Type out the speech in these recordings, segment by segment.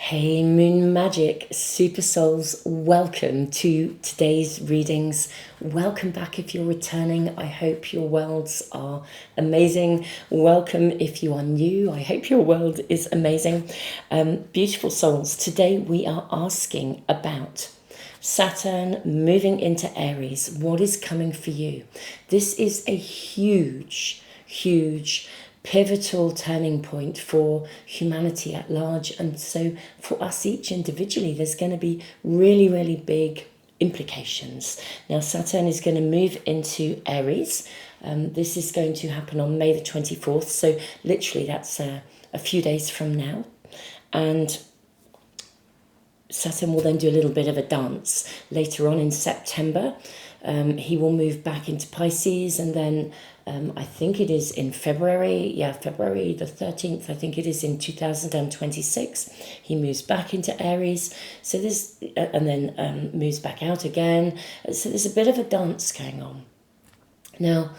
Hey Moon Magic Super Souls, welcome to today's readings. Welcome back if you're returning. I hope your worlds are amazing. Welcome if you are new. I hope your world is amazing. Beautiful souls, today we are asking about Saturn moving into Aries. What is coming for you? This is a huge pivotal turning point for humanity at large, and so for us each individually there's going to be really big implications. Now Saturn is going to move into Aries. This is going to happen on May the 24th, so literally that's a few days from now, and Saturn will then do a little bit of a dance later on in September. He will move back into Pisces, and then I think it is in February, February the 13th, I think it is in 2026, he moves back into Aries, so this, and then moves back out again, so there's a bit of a dance going on. Now,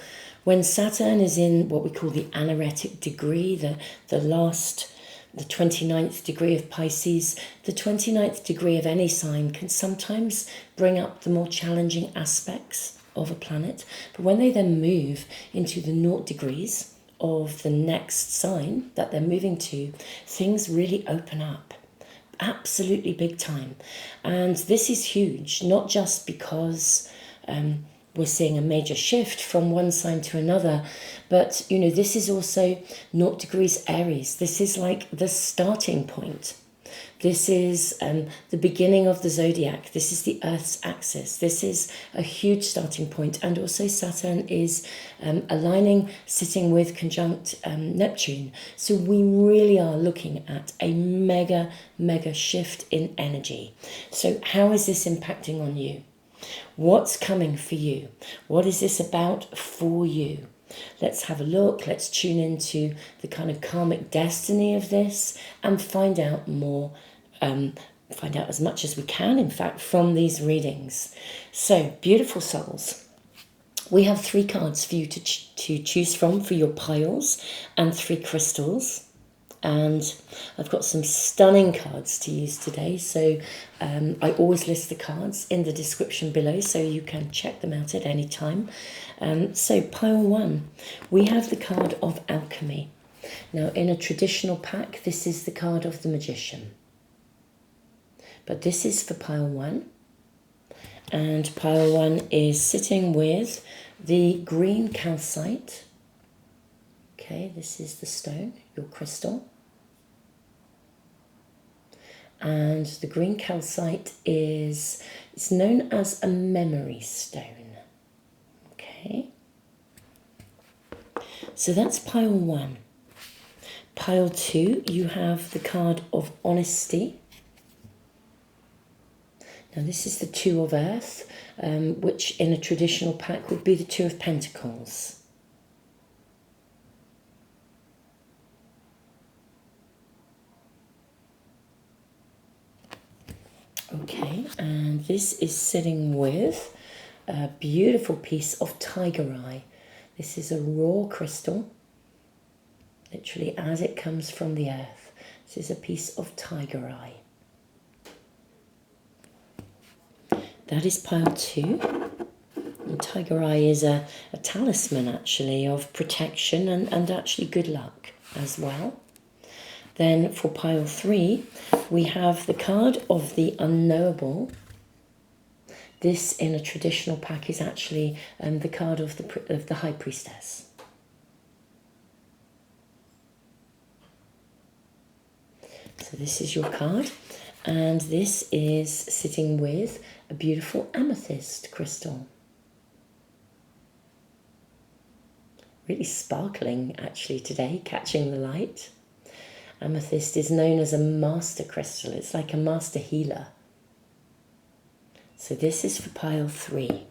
when Saturn is in what we call the anaretic degree, the 29th degree of Pisces, the 29th degree of any sign can sometimes bring up the more challenging aspects of a planet. But when they then move into the 0 degrees of the next sign that they're moving to, things really open up. Absolutely big time. And this is huge, not just because we're seeing a major shift from one sign to another, but this is also 0 degrees Aries. This is like the starting point. This is the beginning of the zodiac. This is the Earth's axis. This is a huge starting point. And also Saturn is aligning, sitting with conjunct Neptune. So we really are looking at a mega shift in energy. So how is this impacting on you? What's coming for you? What is this about for you? Let's have a look. Let's tune into the kind of karmic destiny of this and find out more, find out as much as we can, in fact, from these readings. So, beautiful souls, we have 3 cards for you to choose from for your piles and 3 crystals. And I've got some stunning cards to use today, so I always list the cards in the description below so you can check them out at any time. So pile 1, we have the card of Alchemy. Now in a traditional pack, this is the card of the Magician. But this is for pile 1. And pile 1 is sitting with the green calcite. Okay, this is the stone, your crystal. And the green calcite it's known as a memory stone. Okay. So that's pile 1. Pile 2, you have the card of Honesty. Now this is the 2 of Earth, which in a traditional pack would be the 2 of Pentacles. Okay, and this is sitting with a beautiful piece of tiger eye. This is a raw crystal, literally as it comes from the earth. This is a piece of tiger eye. That is pile 2. And tiger eye is a talisman actually of protection and actually good luck as well. Then for pile 3, we have the card of the Unknowable. This in a traditional pack is actually the card of the High Priestess. So this is your card, and this is sitting with a beautiful amethyst crystal. Really sparkling actually today, catching the light. Amethyst is known as a master crystal. It's like a master healer. So this is for pile 3.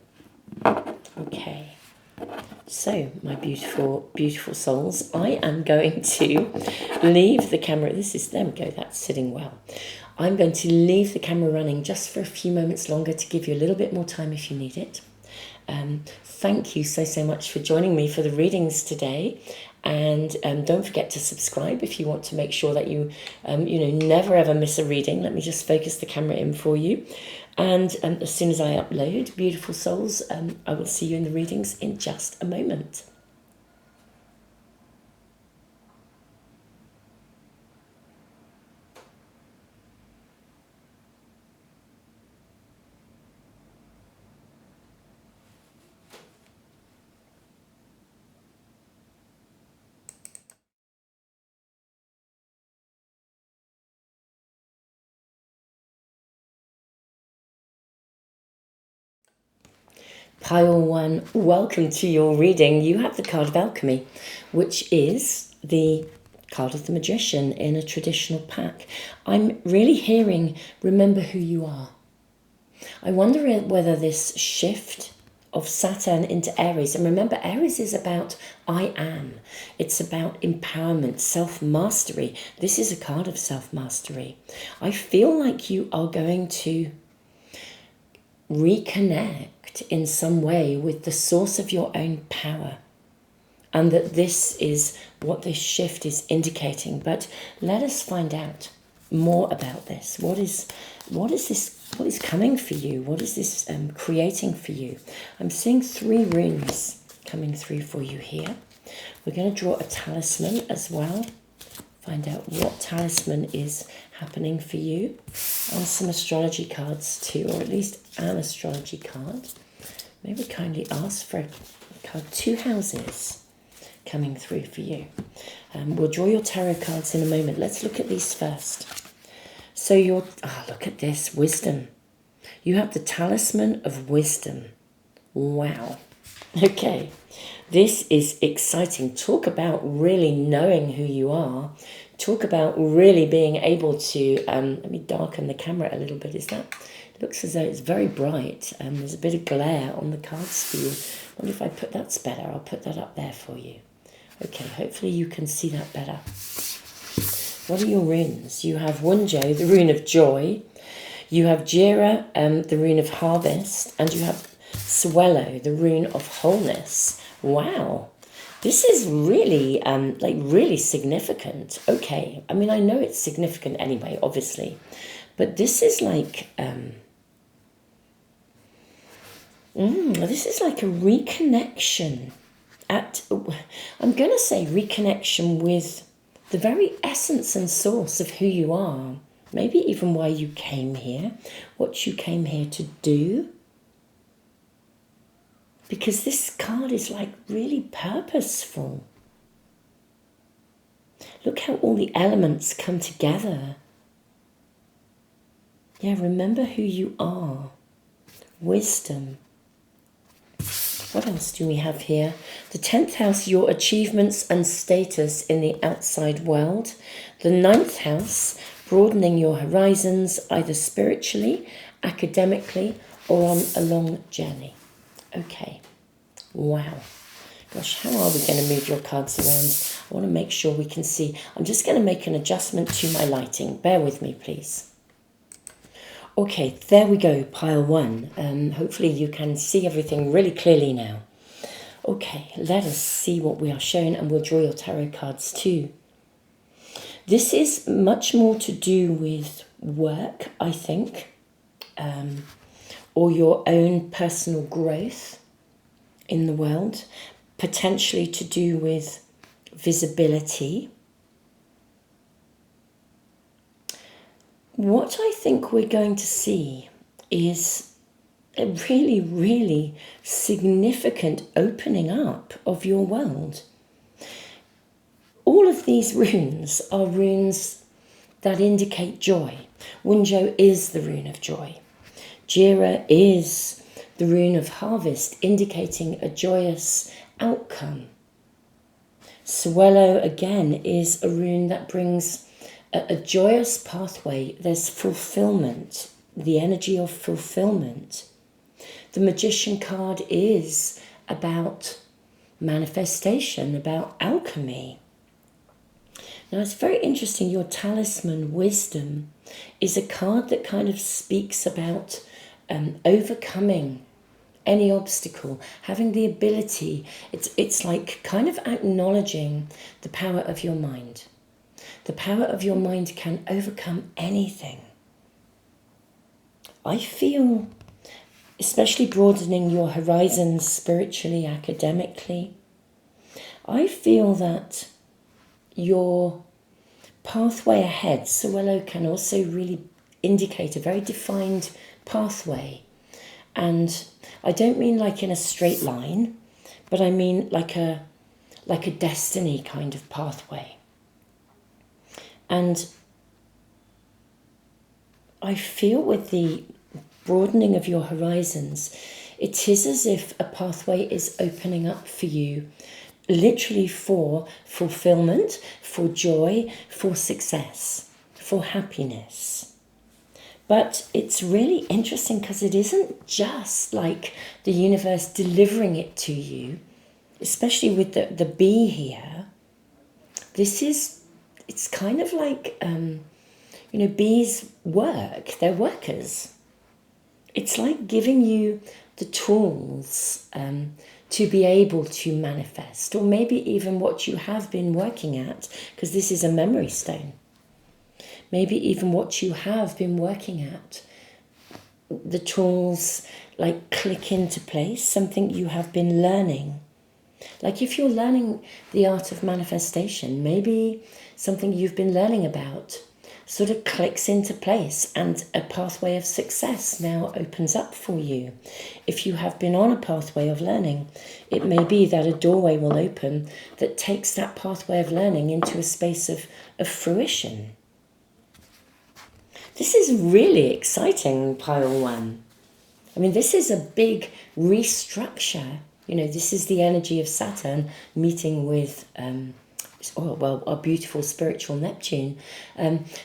Okay. So, my beautiful souls, I am going to leave the camera. There we go, that's sitting well. I'm going to leave the camera running just for a few moments longer to give you a little bit more time if you need it. Thank you so much for joining me for the readings today. And don't forget to subscribe if you want to make sure that you, never ever miss a reading. Let me just focus the camera in for you. And as soon as I upload, beautiful souls, I will see you in the readings in just a moment. Pile 1, welcome to your reading. You have the card of Alchemy, which is the card of the Magician in a traditional pack. I'm really hearing, remember who you are. I wonder whether this shift of Saturn into Aries, and remember, Aries is about I am. It's about empowerment, self-mastery. This is a card of self-mastery. I feel like you are going to reconnect in some way with the source of your own power, and that this is what this shift is indicating. But let us find out more about this. What is coming for you? What is this creating for you? I'm seeing 3 runes coming through for you here. We're going to draw a talisman as well, find out what talisman is happening for you, and some astrology cards too, or at least an astrology card. Maybe kindly ask for a card, 2 houses coming through for you. We'll draw your tarot cards in a moment. Let's look at these first. So look at this, wisdom. You have the talisman of wisdom. Wow. Okay, this is exciting. Talk about really knowing who you are. Talk about really being able to, let me darken the camera a little bit. It looks as though it's very bright. There's a bit of glare on the cards for you. I wonder if I put that's better. I'll put that up there for you. Okay, hopefully you can see that better. What are your runes? You have Wunjo, the rune of joy. You have Jira, the rune of harvest. And you have Swellow, the rune of wholeness. Wow. This is really, really significant. Okay. I mean, I know it's significant anyway, obviously. But this is like, this is like a reconnection I'm going to say reconnection with the very essence and source of who you are. Maybe even why you came here, what you came here to do. Because this card is like really purposeful. Look how all the elements come together. Yeah, remember who you are. Wisdom. What else do we have here? The 10th house, your achievements and status in the outside world. The 9th house, broadening your horizons, either spiritually, academically, or on a long journey. Okay. Wow. Gosh, how are we going to move your cards around? I want to make sure we can see. I'm just going to make an adjustment to my lighting. Bear with me, please. Okay, there we go, pile 1. Hopefully you can see everything really clearly now. Okay, let us see what we are shown, and we'll draw your tarot cards too. This is much more to do with work, I think, or your own personal growth in the world, potentially to do with visibility. What I think we're going to see is a really, really significant opening up of your world. All of these runes are runes that indicate joy. Wunjo is the rune of joy. Jira is the rune of harvest, indicating a joyous outcome. Swellow, again, is a rune that brings a joyous pathway. There's fulfillment, the energy of fulfillment. The Magician card is about manifestation, about alchemy. Now, it's very interesting. Your talisman, wisdom, is a card that kind of speaks about overcoming any obstacle, having the ability. It's like kind of acknowledging the power of your mind. The power of your mind can overcome anything. I feel, especially broadening your horizons spiritually, academically, I feel that your pathway ahead, Sawello can also really indicate a very defined pathway. And I don't mean like in a straight line, but I mean like a destiny kind of pathway. And I feel with the broadening of your horizons, it is as if a pathway is opening up for you, literally for fulfillment, for joy, for success, for happiness. But it's really interesting because it isn't just like the universe delivering it to you, especially with the bee here. It's kind of like, bees work, they're workers. It's like giving you the tools to be able to manifest, or maybe even what you have been working at, because this is a memory stone. Maybe even what you have been working at, the tools like click into place, something you have been learning. Like if you're learning the art of manifestation, maybe something you've been learning about sort of clicks into place and a pathway of success now opens up for you. If you have been on a pathway of learning, it may be that a doorway will open that takes that pathway of learning into a space of fruition. This is really exciting, Pile 1. I mean, this is a big restructure. This is the energy of Saturn meeting with, our beautiful spiritual Neptune.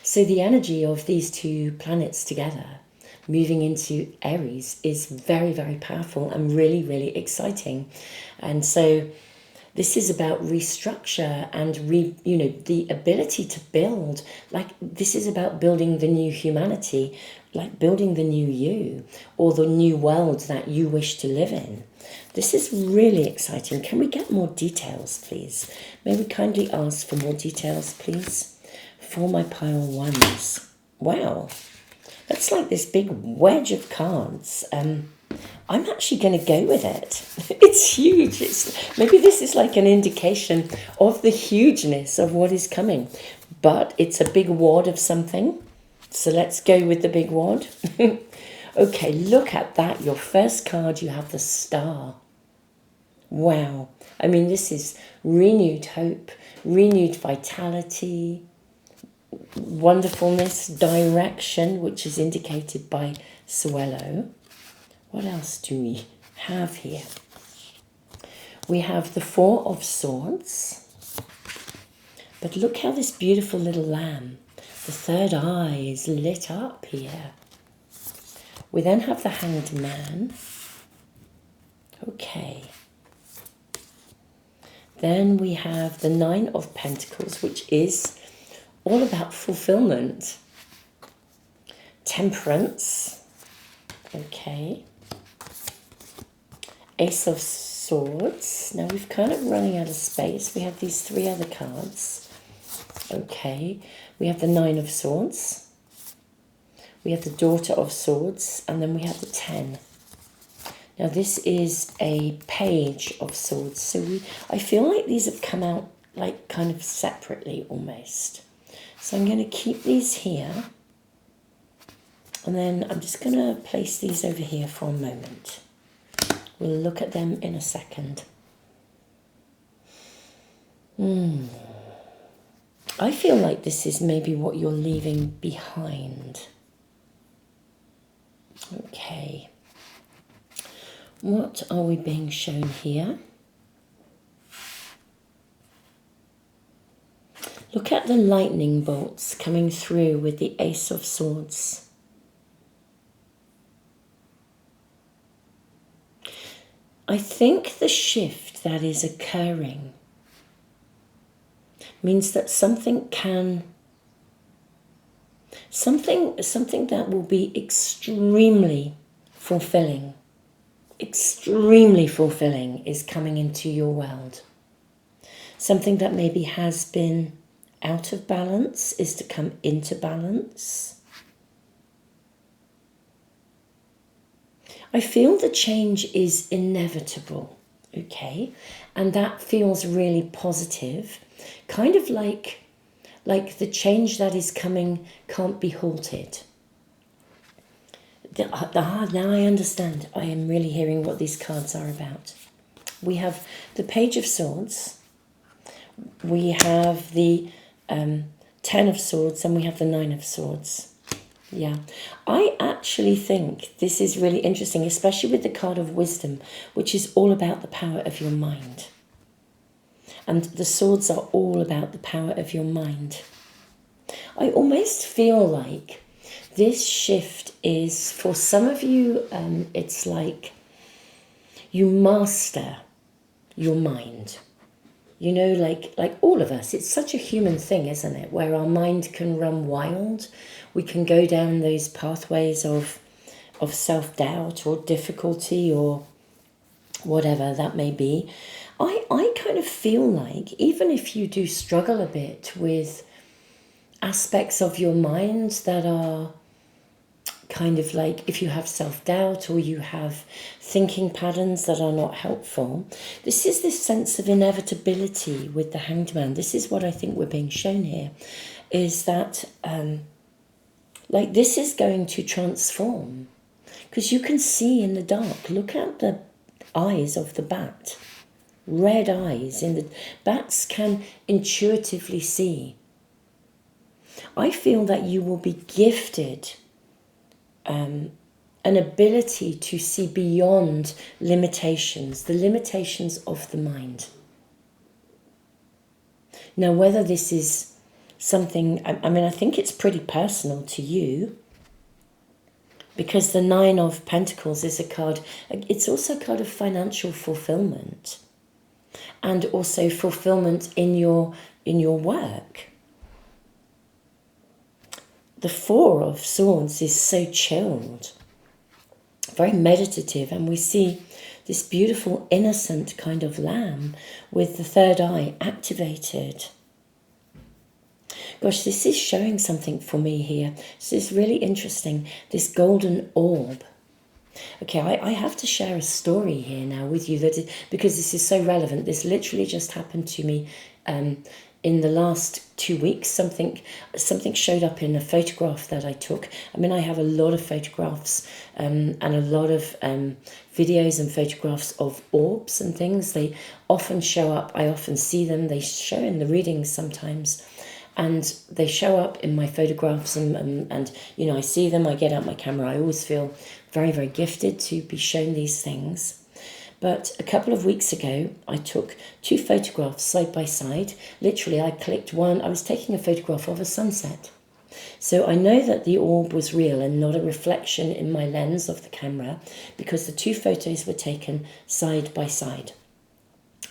So the energy of these two planets together moving into Aries is very, very powerful and really, really exciting. And so this is about restructure and the ability to build. Like this is about building the new humanity, like building the new you or the new world that you wish to live in. This is really exciting. Can we get more details, please? May we kindly ask for more details, please, for my Pile 1s. Wow, that's like this big wedge of cards. I'm actually going to go with it. It's huge. Maybe this is like an indication of the hugeness of what is coming. But it's a big wad of something. So let's go with the big wad. Okay, look at that. Your first card, you have the Star. Wow. I mean, this is renewed hope, renewed vitality, wonderfulness, direction, which is indicated by Sawello. What else do we have here? We have the Four of Swords. But look how this beautiful little lamb, the third eye, is lit up here. We then have the Hanged Man. Okay. Then we have the Nine of Pentacles, which is all about fulfillment. Temperance. Okay. Ace of Swords. Now we've kind of running out of space. We have these three other cards. Okay. We have the Nine of Swords. We have the Daughter of Swords. And then we have the 10. Now this is a Page of Swords. So I feel like these have come out like kind of separately almost. So I'm going to keep these here. And then I'm just going to place these over here for a moment. We'll look at them in a second. I feel like this is maybe what you're leaving behind. Okay. What are we being shown here? Look at the lightning bolts coming through with the Ace of Swords. I think the shift that is occurring means that something that will be extremely fulfilling extremely fulfilling is coming into your world. Something that maybe has been out of balance is to come into balance. I feel the change is inevitable, okay? And that feels really positive. Kind of like the change that is coming can't be halted. Now I understand. I am really hearing what these cards are about. We have the Page of Swords, we have the Ten of Swords, and we have the Nine of Swords. Yeah, I actually think this is really interesting, especially with the card of Wisdom, which is all about the power of your mind. And the swords are all about the power of your mind. I almost feel like this shift is, for some of you, it's like you master your mind. You know, like all of us, it's such a human thing, isn't it? Where our mind can run wild. We can go down those pathways of self-doubt or difficulty or whatever that may be. I kind of feel like even if you do struggle a bit with aspects of your mind that are kind of like, if you have self-doubt or you have thinking patterns that are not helpful, this is this sense of inevitability with the Hanged Man. This is what I think we're being shown here, is that like this is going to transform, because you can see in the dark. Look at the eyes of the bat, red eyes. In the bats can intuitively see. I feel that you will be gifted an ability to see beyond limitations, the limitations of the mind. Now, whether this is something, I mean, I think it's pretty personal to you, because the Nine of Pentacles is a card, it's also a card of financial fulfillment, and also fulfillment in your work. The Four of Swords is so chilled, very meditative, and we see this beautiful innocent kind of lamb with the third eye activated. Gosh, this is showing something for me here. This is really interesting, this golden orb. Okay, I have to share a story here now with you, because this is so relevant. This literally just happened to me in the last 2 weeks. Something showed up in a photograph that I took. I mean, I have a lot of photographs and a lot of videos and photographs of orbs and things. They often show up. I often see them. They show in the readings sometimes. And they show up in my photographs and you know, I see them, I get out my camera. I always feel very, very gifted to be shown these things. But a couple of weeks ago, I took 2 photographs side by side. Literally, I clicked one. I was taking a photograph of a sunset. So I know that the orb was real and not a reflection in my lens of the camera, because the 2 photos were taken side by side.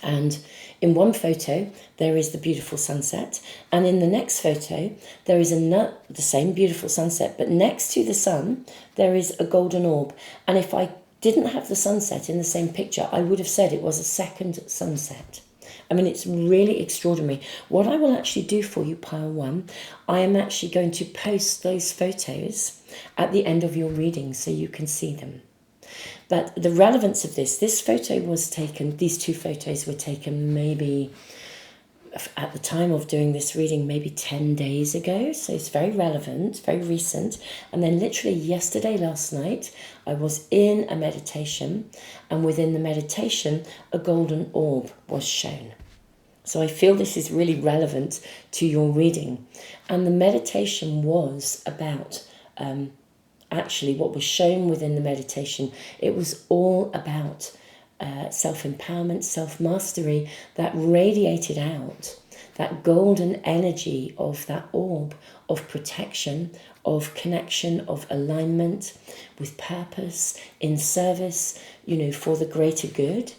And in one photo, there is the beautiful sunset. And in the next photo, there is the same beautiful sunset. But next to the sun, there is a golden orb. And if I didn't have the sunset in the same picture, I would have said it was a second sunset. I mean, it's really extraordinary. What I will actually do for you, Pile 1, I am actually going to post those photos at the end of your reading so you can see them. But the relevance of this photo was taken, these 2 photos were taken maybe at the time of doing this reading, maybe 10 days ago. So it's very relevant, very recent. And then literally yesterday, last night, I was in a meditation, and within the meditation, a golden orb was shown. So I feel this is really relevant to your reading. And the meditation was about actually what was shown within the meditation. It was all about self-empowerment, self-mastery that radiated out, that golden energy of that orb of protection, of connection, of alignment with purpose, in service, you know, for the greater good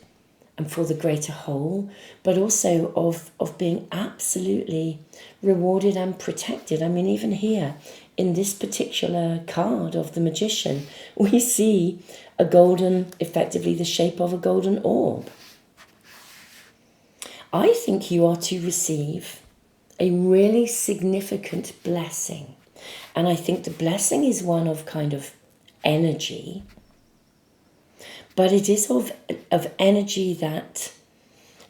and for the greater whole, but also of being absolutely rewarded and protected. I mean, even here in this particular card of the Magician, we see a golden, effectively the shape of a golden orb. I think you are to receive a really significant blessing. And I think the blessing is one of kind of energy, but it is of energy that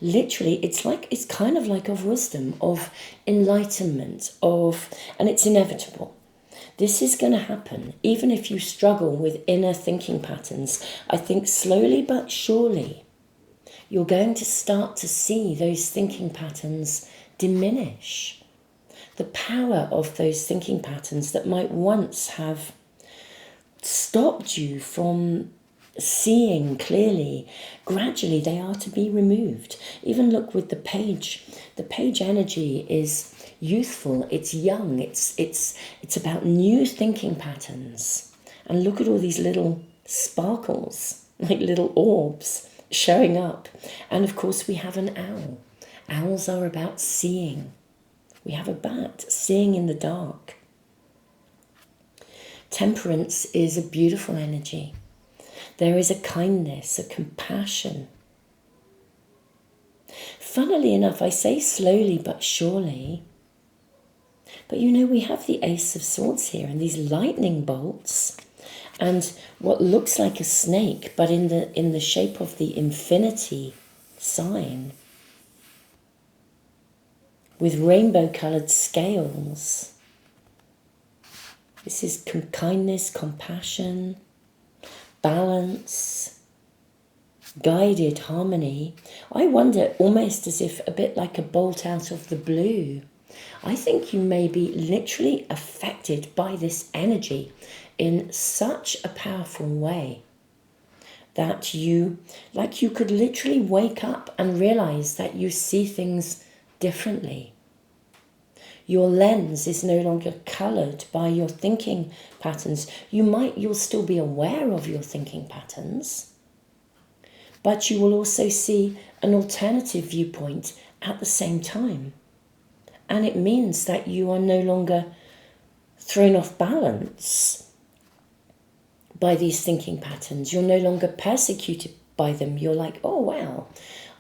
literally it's kind of like of wisdom, of enlightenment, and it's inevitable. This is going to happen even if you struggle with inner thinking patterns. I think slowly but surely you're going to start to see those thinking patterns diminish. The power of those thinking patterns that might once have stopped you from seeing clearly, gradually they are to be removed. Even look with the page. The page energy is youthful, it's young, it's about new thinking patterns. And look at all these little sparkles, like little orbs showing up. And of course we have an owl. Owls are about seeing. We have a bat, seeing in the dark. Temperance is a beautiful energy. There is a kindness, a compassion. Funnily enough, I say slowly but surely, but you know, we have the Ace of Swords here and these lightning bolts and what looks like a snake, but in the shape of the infinity sign with rainbow-coloured scales. This is kindness, compassion, balance, guided harmony. I wonder, almost as if a bit like a bolt out of the blue. I think you may be literally affected by this energy in such a powerful way that you could literally wake up and realize that you see things differently. Your lens is no longer coloured by your thinking patterns. You'll still be aware of your thinking patterns, but you will also see an alternative viewpoint at the same time. And it means that you are no longer thrown off balance by these thinking patterns. You're no longer persecuted by them. You're like, oh, wow,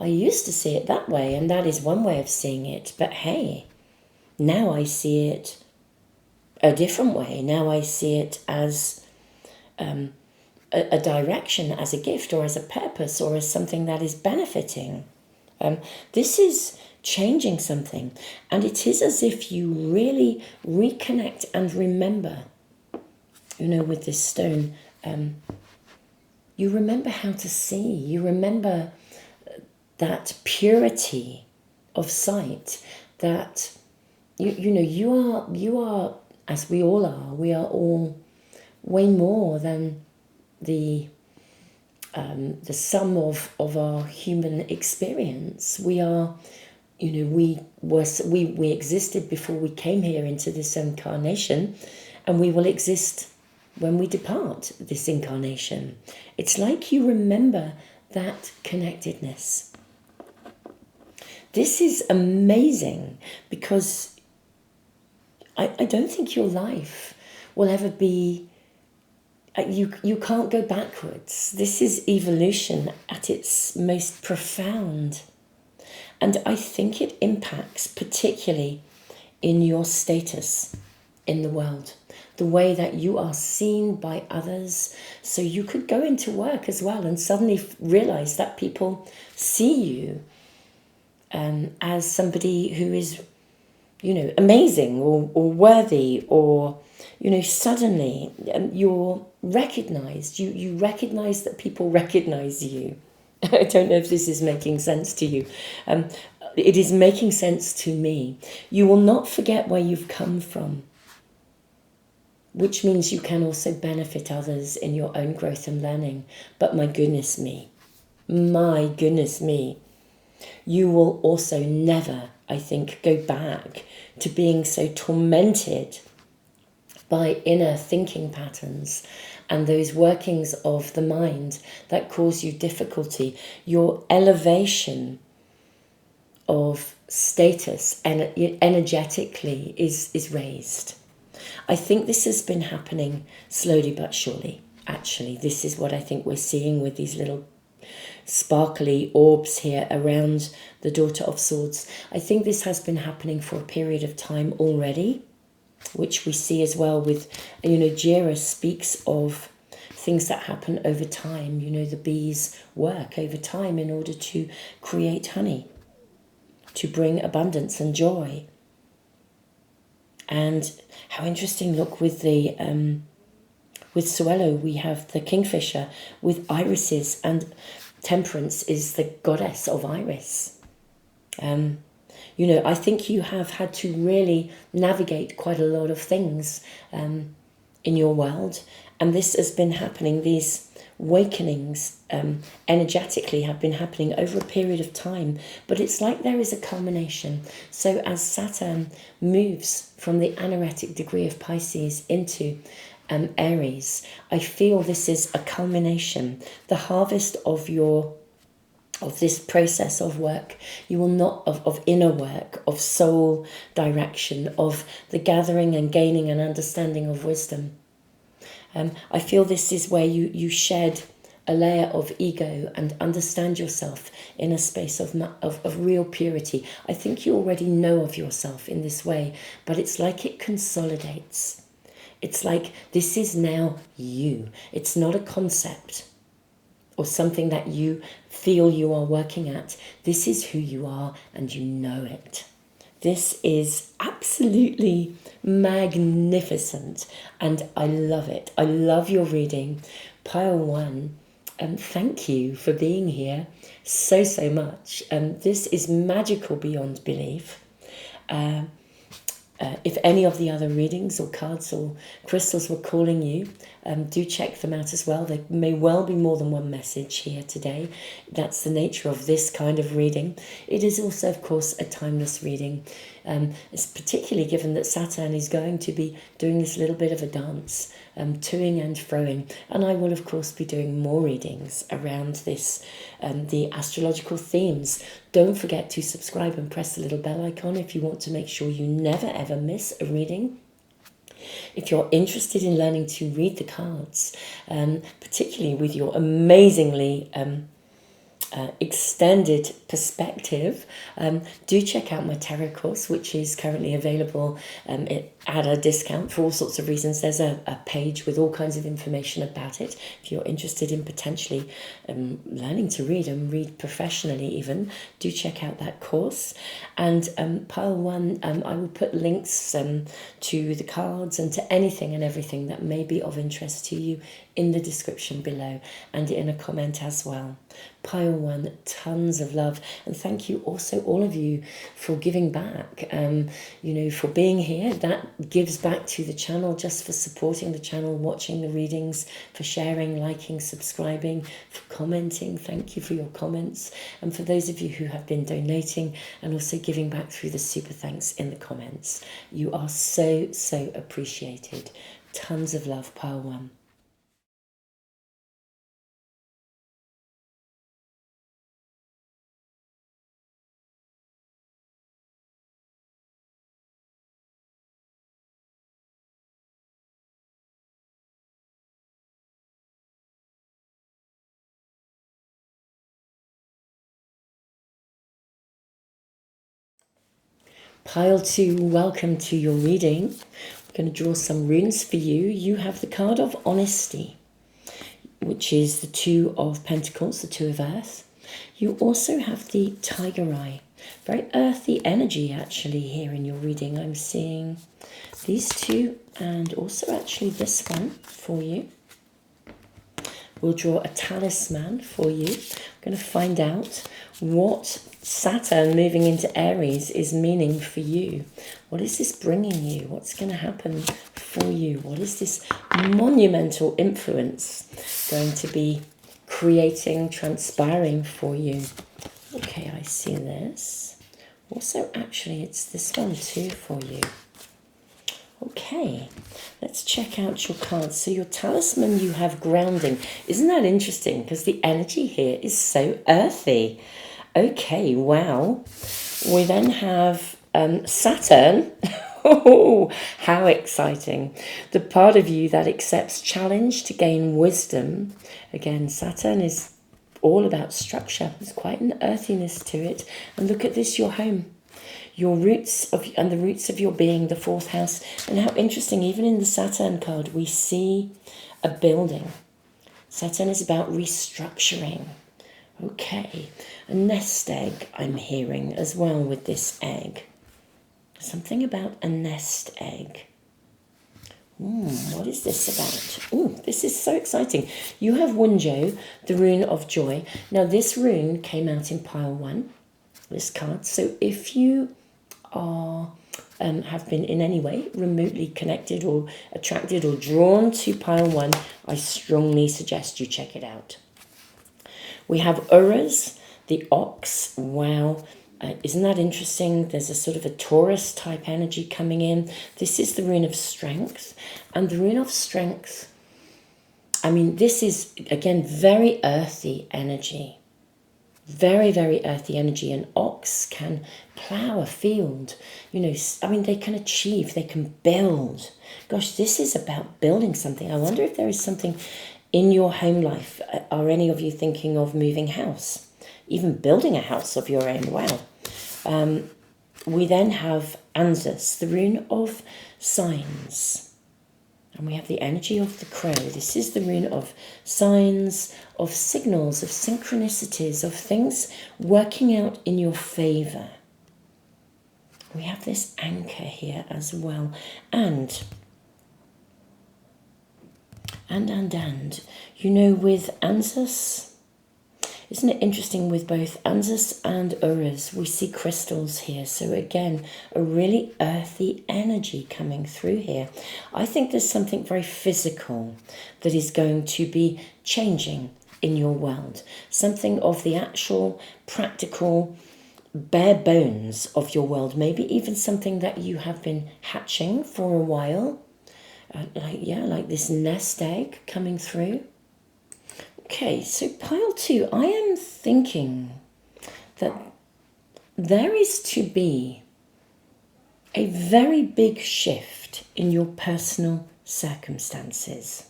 I used to see it that way, and that is one way of seeing it. But hey, now I see it a different way. Now I see it as a direction, as a gift, or as a purpose, or as something that is benefiting. This is changing something, and it is as if you really reconnect and remember, you know, with this stone, you remember how to see, you remember that purity of sight, that you are, as we are all way more than the sum of our human experience. We are, you know, we existed before we came here into this incarnation, and we will exist when we depart this incarnation. It's like you remember that connectedness. This is amazing, because I don't think your life will ever be, you can't go backwards. This is evolution at its most profound. And I think it impacts particularly in your status in the world, the way that you are seen by others. So you could go into work as well and suddenly realize that people see you as somebody who is, you know, amazing or worthy, or, you know, suddenly you're recognized. You recognize that people recognize you. I don't know if this is making sense to you. It is making sense to me. You will not forget where you've come from, which means you can also benefit others in your own growth and learning. But my goodness me, you will also never, I think, go back to being so tormented by inner thinking patterns and those workings of the mind that cause you difficulty. Your elevation of status energetically is raised. I think this has been happening slowly but surely. actually. This is what I think we're seeing with these little sparkly orbs here around the Daughter of Swords. I think this has been happening for a period of time already, which we see as well with, Jira speaks of things that happen over time. The bees work over time in order to create honey, to bring abundance and joy. And how interesting, look, with the with Suelo we have the kingfisher with irises, and Temperance is the goddess of Iris. I think you have had to really navigate quite a lot of things in your world, and this has been happening. These awakenings energetically have been happening over a period of time, but it's like there is a culmination. So as Saturn moves from the anaretic degree of Pisces into Aries, I feel this is a culmination, the harvest of this process of work. You will not, of inner work, of soul direction, of the gathering and gaining and understanding of wisdom. I feel this is where you shed a layer of ego and understand yourself in a space of real purity. I think you already know of yourself in this way, but it's like it consolidates. It's like this is now you. It's not a concept or something that you feel you are working at. This is who you are, and you know it. This is absolutely magnificent, and I love it. I love your reading. Pile 1, thank you for being here so much. This is magical beyond belief. If any of the other readings or cards or crystals were calling you, do check them out as well. There may well be more than one message here today. That's the nature of this kind of reading. It is also, of course, a timeless reading. It's particularly given that Saturn is going to be doing this little bit of a dance, toing and froing. And I will, of course, be doing more readings around this, the astrological themes. Don't forget to subscribe and press the little bell icon if you want to make sure you never ever miss a reading. If you're interested in learning to read the cards, particularly with your amazingly extended perspective, do check out my tarot course, which is currently available at a discount for all sorts of reasons. There's a page with all kinds of information about it. If you're interested in potentially learning to read and read professionally even, do check out that course. And Pile 1, I will put links to the cards and to anything and everything that may be of interest to you in the description below and in a comment as well. Pile 1, tons of love, and thank you also all of you for giving back, for being here. That gives back to the channel, just for supporting the channel, watching the readings, for sharing, liking, subscribing, for commenting. Thank you for your comments, and for those of you who have been donating and also giving back through the super thanks in the comments. You are so appreciated. Tons of love, Pile 1. Pile 2, welcome to your reading. I'm going to draw some runes for you. You have the card of Honesty, which is the 2 of Pentacles, the 2 of Earth. You also have the Tiger Eye. Very earthy energy actually here in your reading. I'm seeing these two and also actually this one for you. We'll draw a talisman for you. I'm going to find out what Saturn moving into Aries is meaning for you. What is this bringing you? What's going to happen for you? What is this monumental influence going to be creating, transpiring for you? Okay, I see this. Also, actually, it's this one too for you. Okay, let's check out your cards. So your talisman, you have grounding. Isn't that interesting? Because the energy here is so earthy. Okay, wow. We then have Saturn. Oh, how exciting. The part of you that accepts challenge to gain wisdom. Again, Saturn is all about structure. There's quite an earthiness to it. And look at this, your home. Your roots of and the roots of your being, the fourth house. And how interesting, even in the Saturn card, we see a building. Saturn is about restructuring. Okay, a nest egg I'm hearing as well with this egg. Something about a nest egg. What is this about? This is so exciting. You have Wunjo, the rune of joy. Now this rune came out in pile 1, this card. So if you are have been in any way remotely connected or attracted or drawn to pile 1, I strongly suggest you check it out. We have Uras, the ox. Wow. Isn't that interesting? There's a sort of a Taurus type energy coming in. This is the rune of strength. And the rune of strength, I mean, this is, again, very earthy energy. Very, very earthy energy. An ox can plough a field. You know, I mean, they can achieve, they can build. Gosh, this is about building something. I wonder if there is something in your home life. Are any of you thinking of moving house? Even building a house of your own? Wow. We then have Anzus, the rune of signs. And we have the energy of the crow. This is the rune of signs, of signals, of synchronicities, of things working out in your favour. We have this anchor here as well. And, you know, with Anzus, isn't it interesting with both Anzus and Uras, we see crystals here. So again, a really earthy energy coming through here. I think there's something very physical that is going to be changing in your world. Something of the actual practical bare bones of your world. Maybe even something that you have been hatching for a while. Like this nest egg coming through. Okay, so pile 2, I am thinking that there is to be a very big shift in your personal circumstances.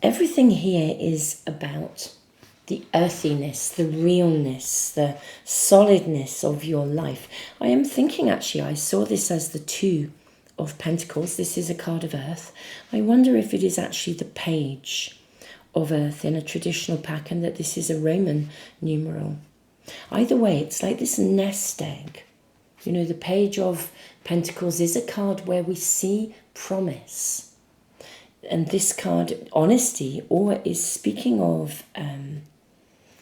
Everything here is about the earthiness, the realness, the solidness of your life. I am thinking, actually, I saw this as the 2 of Pentacles. This is a card of Earth. I wonder if it is actually the page of Earth in a traditional pack, and that this is a Roman numeral. Either way, it's like this nest egg. You know, the page of Pentacles is a card where we see promise. And this card, honesty, or is speaking of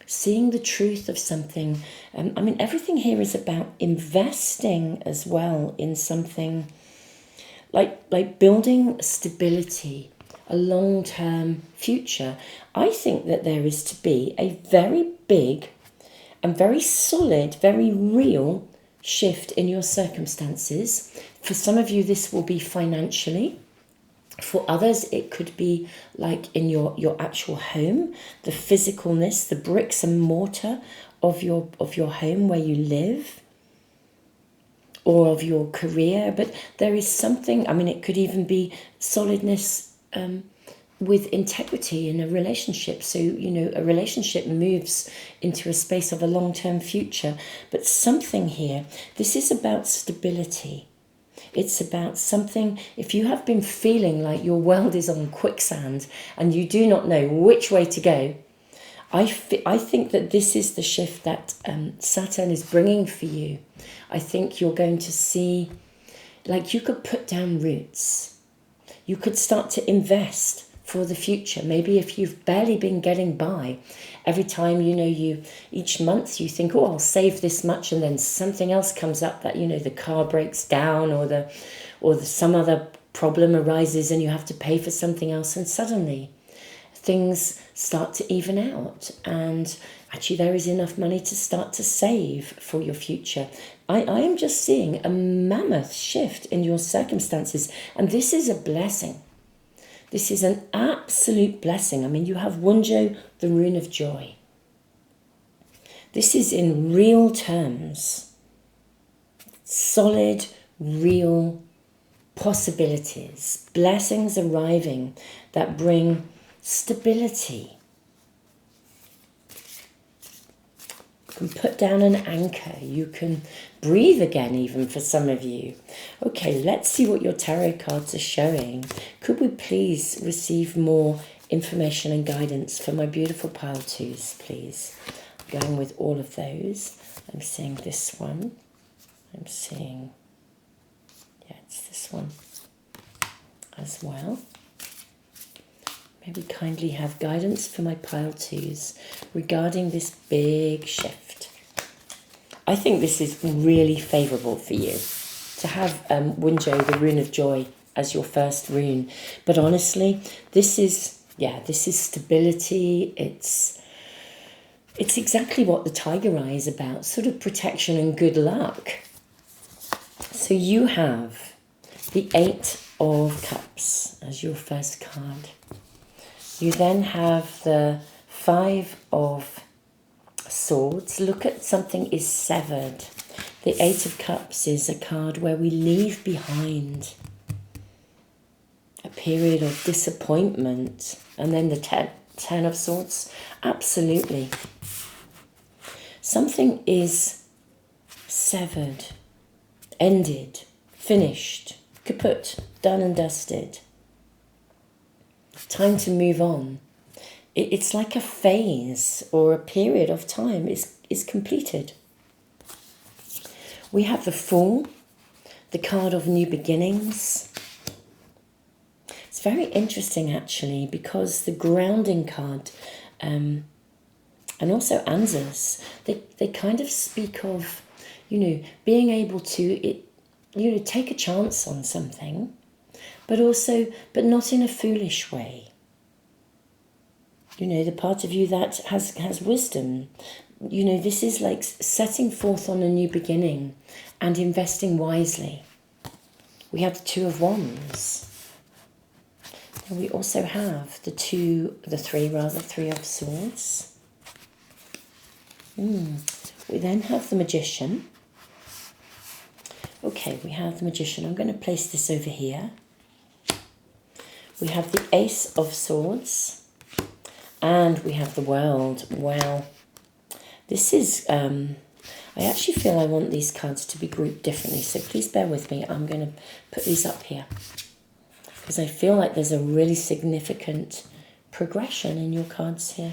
seeing the truth of something. I mean, everything here is about investing as well in something like building stability, a long-term future. I think that there is to be a very big and very solid, very real shift in your circumstances. For some of you, this will be financially. For others, it could be like in your actual home, the physicalness, the bricks and mortar of your home where you live, or of your career. But there is something, I mean, it could even be solidness with integrity in a relationship. So, you know, a relationship moves into a space of a long-term future. But something here, this is about stability. It's about something, if you have been feeling like your world is on quicksand and you do not know which way to go, I think that this is the shift that Saturn is bringing for you. I think you're going to see, like, you could put down roots. You could start to invest for the future. Maybe if you've barely been getting by, every time, you know, each month you think, oh, I'll save this much, and then something else comes up that, you know, the car breaks down, or some other problem arises and you have to pay for something else, and suddenly things start to even out, and actually there is enough money to start to save for your future. I am just seeing a mammoth shift in your circumstances, and this is a blessing. This is an absolute blessing. I mean, you have Wunjo, the rune of joy. This is in real terms. solid, real possibilities, blessings arriving that bring stability. You can put down an anchor. You can breathe again, even for some of you. Okay, let's see what your tarot cards are showing. Could we please receive more information and guidance for my beautiful pile twos, please? I'm going with all of those. I'm seeing this one. I'm seeing, yeah, it's this one as well. Maybe kindly have guidance for my pile twos regarding this big shift. I think this is really favourable for you to have Winjo, the rune of joy, as your first rune. But honestly, this is stability. It's exactly what the tiger eye is about, sort of protection and good luck. So you have the 8 of Cups as your first card. You then have the 5 of Swords. Look at something is severed. The 8 of Cups is a card where we leave behind a period of disappointment. And then the 10 of Swords. Absolutely. Something is severed, ended, finished, kaput, done and dusted. Time to move on. It's like a phase or a period of time is completed. We have the Fool, the card of new beginnings. It's very interesting actually, because the grounding card and also answers, they kind of speak of, being able to take a chance on something, but not in a foolish way. The part of you that has wisdom. This is like setting forth on a new beginning and investing wisely. We have the 2 of Wands. And we also have the 3 of Swords. We then have the Magician. Okay, we have the Magician. I'm going to place this over here. We have the Ace of Swords. And we have the World. Wow. This is, I actually feel I want these cards to be grouped differently. So please bear with me. I'm going to put these up here, because I feel like there's a really significant progression in your cards here.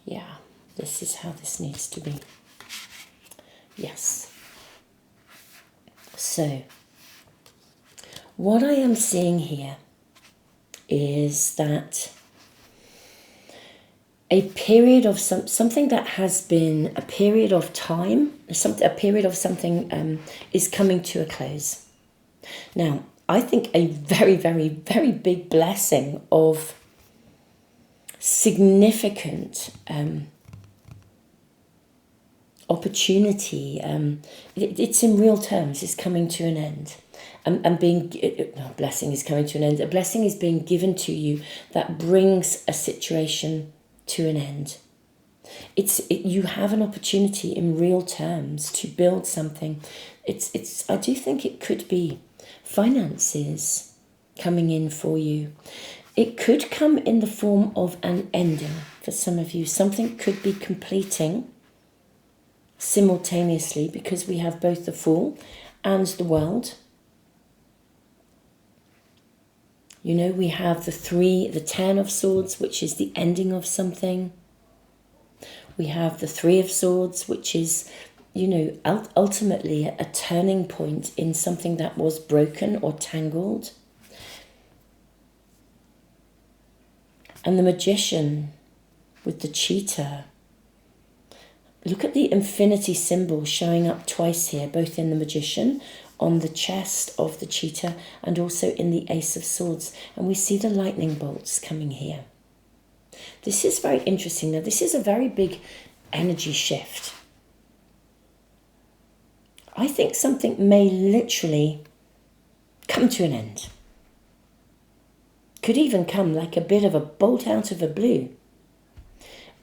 Yeah, this is how this needs to be. Yes. So, what I am seeing here is that a period of something that has been a period of time, a period of something is coming to a close. Now, I think a very, very, very big blessing of significant opportunity, it's in real terms, is coming to an end. Blessing is coming to an end. A blessing is being given to you that brings a situation to an end. You have an opportunity in real terms to build something. I do think it could be finances coming in for you. It could come in the form of an ending for some of you. Something could be completing simultaneously, because we have both the Fool and the World. We have the 10 of Swords, which is the ending of something. We have the 3 of Swords, which is, ultimately a turning point in something that was broken or tangled. And the Magician with the cheetah. Look at the infinity symbol showing up twice here, both in the Magician, on the chest of the cheetah, and also in the Ace of Swords. And we see the lightning bolts coming here. This is very interesting. Now, this is a very big energy shift. I think something may literally come to an end. Could even come like a bit of a bolt out of the blue.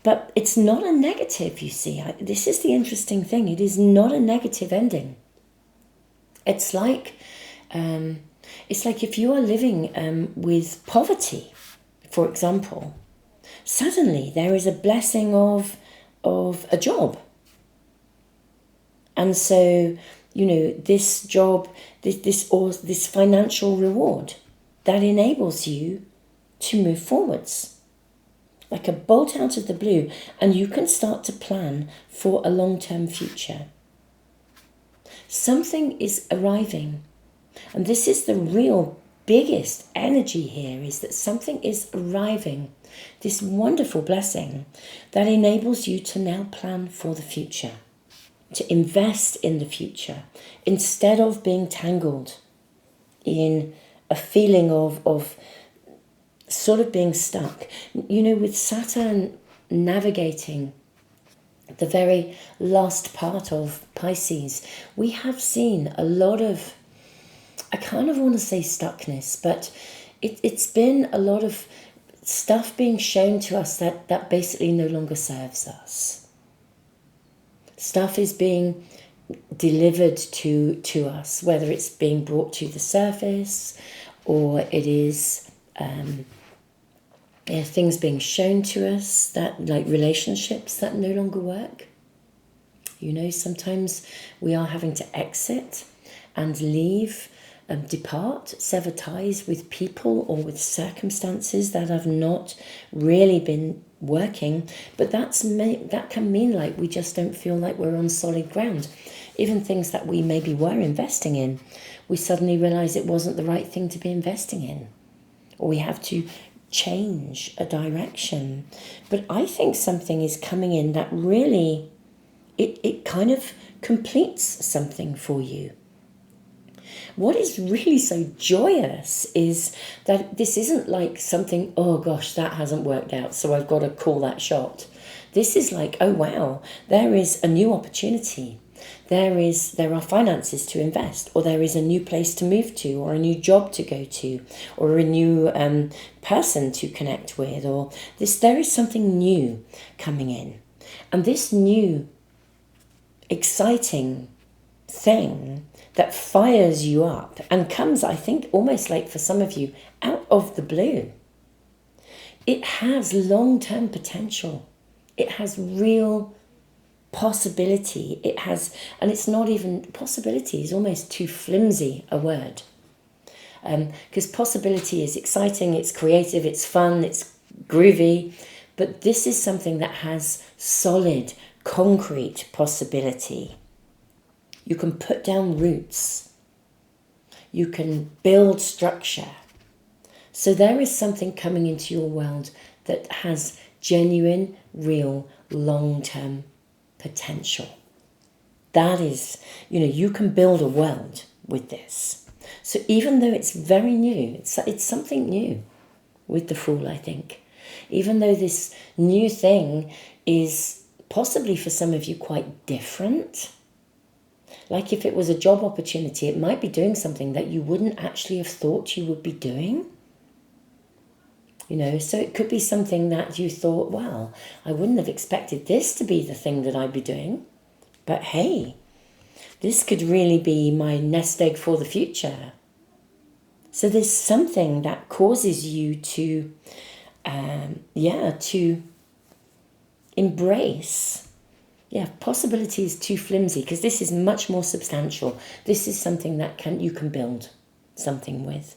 But it's not a negative, you see. This is the interesting thing. It is not a negative ending. It's like if you are living with poverty, for example, suddenly there is a blessing of a job. And so, this job, this financial reward that enables you to move forwards. Like a bolt out of the blue, and you can start to plan for a long-term future. Something is arriving, and this is the real biggest energy here, is that something is arriving, this wonderful blessing that enables you to now plan for the future, to invest in the future, instead of being tangled in a feeling of sort of being stuck. With Saturn navigating the very last part of Pisces, we have seen a lot of, I kind of want to say stuckness, but it's been a lot of stuff being shown to us that basically no longer serves us. Stuff is being delivered to us, whether it's being brought to the surface or it is things being shown to us, that like relationships that no longer work. Sometimes we are having to exit and leave, depart, sever ties with people or with circumstances that have not really been working. But that can mean like we just don't feel like we're on solid ground. Even things that we maybe were investing in, we suddenly realize it wasn't the right thing to be investing in, or we have to change a direction. But I think something is coming in that really, it kind of completes something for you. What is really so joyous is that this isn't like something, oh gosh, that hasn't worked out, so I've got to call that shot. This is like, oh wow, there is a new opportunity. There are finances to invest, or there is a new place to move to, or a new job to go to, or a new person to connect with, or there is something new coming in. And this new exciting thing that fires you up and comes, I think, almost like for some of you, out of the blue. It has long-term potential. It has real possibility. It has, and it's not even, possibility is almost too flimsy a word. Because possibility is exciting, it's creative, it's fun, it's groovy. But this is something that has solid, concrete possibility. You can put down roots. You can build structure. So there is something coming into your world that has genuine, real, long-term potential. That is, you can build a world with this. So even though it's very new, it's something new with the Fool, I think. Even though this new thing is possibly for some of you quite different. Like if it was a job opportunity, it might be doing something that you wouldn't actually have thought you would be doing. So it could be something that you thought, wow, I wouldn't have expected this to be the thing that I'd be doing. But hey, this could really be my nest egg for the future. So there's something that causes you to embrace. Possibility is too flimsy because this is much more substantial. This is something that you can build something with.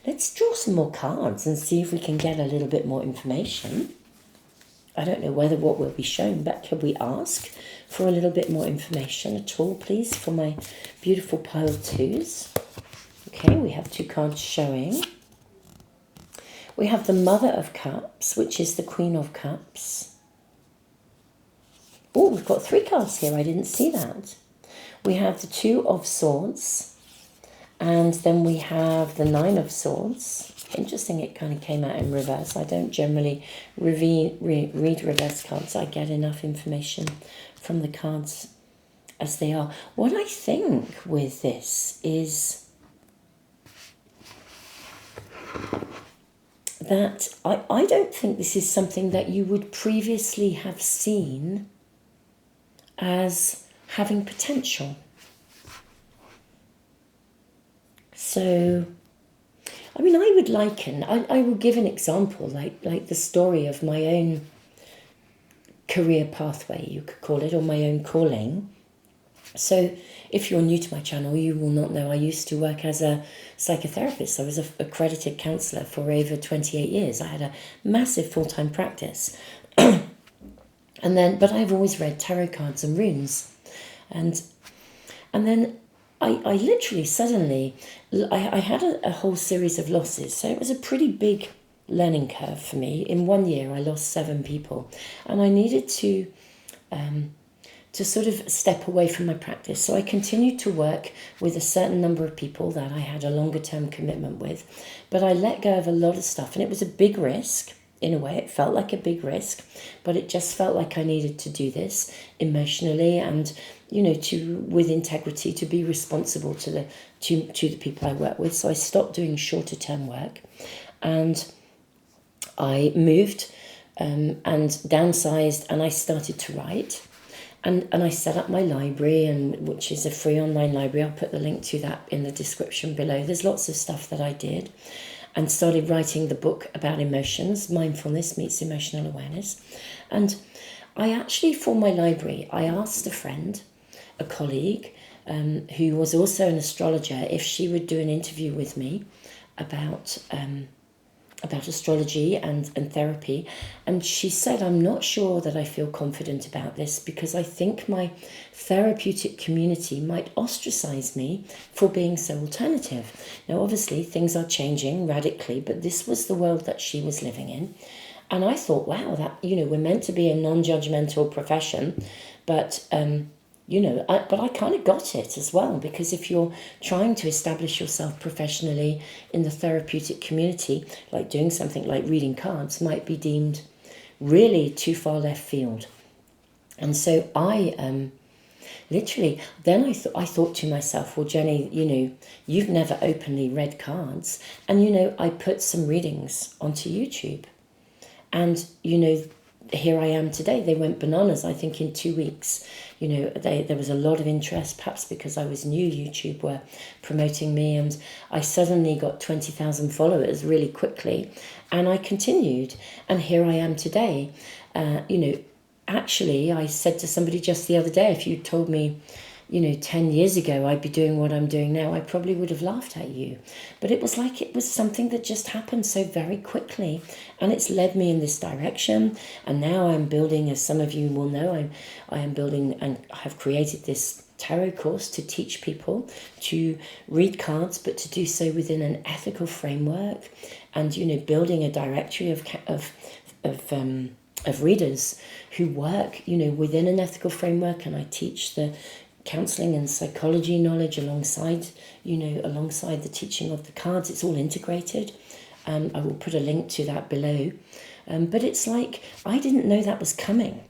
Let's draw some more cards and see if we can get a little bit more information. I don't know whether what will be shown, but could we ask for a little bit more information at all, please, for my beautiful pile of twos? Okay, we have 2 cards showing. We have the Mother of Cups, which is the Queen of Cups. Oh, we've got 3 cards here. I didn't see that. We have the 2 of Swords. And then we have the 9 of Swords. Interesting, it kind of came out in reverse. I don't generally read reverse cards. I get enough information from the cards as they are. What I think with this is that I don't think this is something that you would previously have seen as having potential. So, I mean, I would liken, I will give an example, like the story of my own career pathway, you could call it, or my own calling. So if you're new to my channel, you will not know I used to work as a psychotherapist. I was an accredited counsellor for over 28 years. I had a massive full-time practice. But I've always read tarot cards and runes. And then I literally suddenly, I had a whole series of losses. So it was a pretty big learning curve for me. In 1 year, I lost 7 people. And I needed to sort of step away from my practice. So I continued to work with a certain number of people that I had a longer term commitment with. But I let go of a lot of stuff. And it was a big risk. In a way, it felt like a big risk, but it just felt like I needed to do this emotionally and, with integrity, to be responsible to the people I work with. So I stopped doing shorter term work, and I moved and downsized, and I started to write, and I set up my library, which is a free online library. I'll put the link to that in the description below. There's lots of stuff that I did. And started writing the book about emotions, Mindfulness Meets Emotional Awareness. And I actually, for my library, I asked a friend, a colleague, who was also an astrologer, if she would do an interview with me about astrology and therapy. And she said, I'm not sure that I feel confident about this because I think my therapeutic community might ostracize me for being so alternative. Now, obviously, things are changing radically, but this was the world that she was living in. And I thought, wow, that, we're meant to be a non-judgmental profession, but but I kind of got it as well, because if you're trying to establish yourself professionally in the therapeutic community, like doing something like reading cards might be deemed really too far left field. And so I literally, then I thought to myself, well, Jenny, you've never openly read cards. And, I put some readings onto YouTube. And, here I am today. They went bananas, I think, in 2 weeks. There was a lot of interest, perhaps because I was new. YouTube were promoting me, and I suddenly got 20,000 followers really quickly. And I continued, and here I am today. Actually, I said to somebody just the other day, if you told me, 10 years ago I'd be doing what I'm doing now, I probably would have laughed at you. But it was like it was something that just happened so very quickly, and it's led me in this direction. And now I'm building, as some of you will know, I am building and have created this tarot course to teach people to read cards, but to do so within an ethical framework, and building a directory of readers who work within an ethical framework. And I teach the counselling and psychology knowledge alongside the teaching of the cards. It's all integrated. I will put a link to that below. But it's like, I didn't know that was coming.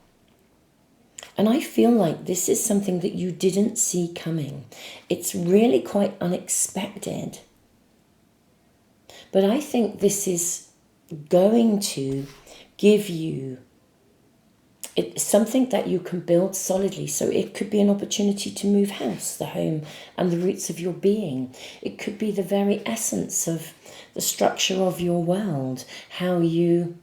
And I feel like this is something that you didn't see coming. It's really quite unexpected. But I think this is going to give you it's something that you can build solidly. So it could be an opportunity to move house, the home, and the roots of your being. It could be the very essence of the structure of your world, how you,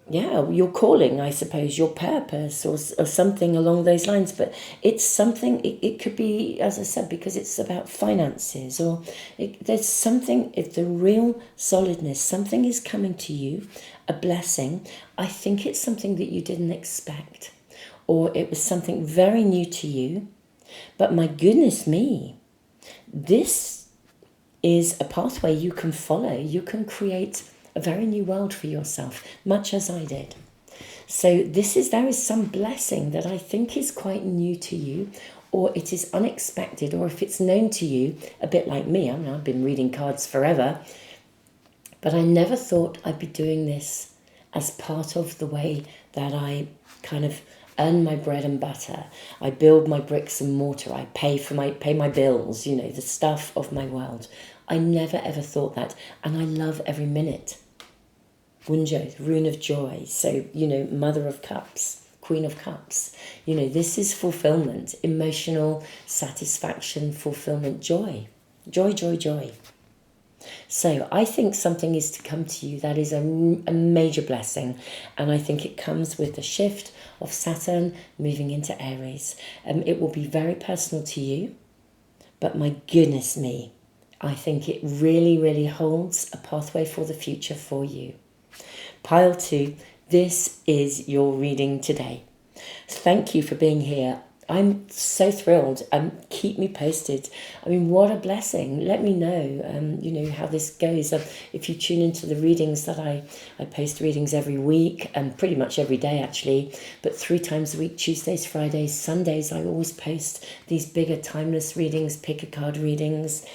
your calling, I suppose, your purpose, or something along those lines. But it's something, it could be, as I said, because it's about finances, or there's something, if the real solidness, something is coming to you, a blessing. I think it's something that you didn't expect, or it was something very new to you. But my goodness me, this is a pathway you can follow. You can create a very new world for yourself, much as I did. So there is some blessing that I think is quite new to you, or it is unexpected, or if it's known to you, a bit like me. I mean, I've been reading cards forever, but I never thought I'd be doing this as part of the way that I kind of earn my bread and butter. I build my bricks and mortar. I pay my bills, you know, the stuff of my world. I never ever thought that, and I love every minute. Wunjo, rune of joy. So, you know, Mother of Cups, Queen of Cups. You know, this is fulfillment, emotional satisfaction, fulfillment, joy. Joy, joy, joy. So I think something is to come to you that is a major blessing. And I think it comes with the shift of Saturn moving into Aries. It will be very personal to you. But my goodness me, I think it really, really holds a pathway for the future for you. Pile 2, this is your reading today. Thank you for being here. I'm so thrilled. Keep me posted. I mean, what a blessing. Let me know, you know, how this goes. If you tune into the readings that I post readings every week, and pretty much every day actually, but 3 times a week, Tuesdays, Fridays, Sundays, I always post these bigger timeless readings, pick a card readings.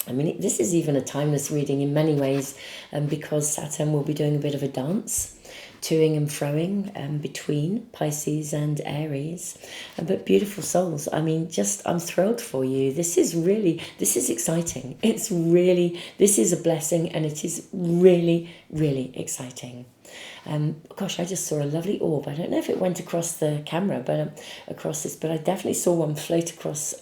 I mean, this is even a timeless reading in many ways, because Saturn will be doing a bit of a dance, toing and froing between Pisces and Aries. But beautiful souls, I mean, I'm thrilled for you. This is exciting. This is a blessing, and it is really, really exciting. Gosh, I just saw a lovely orb. I don't know if it went across the camera, but I definitely saw one float across,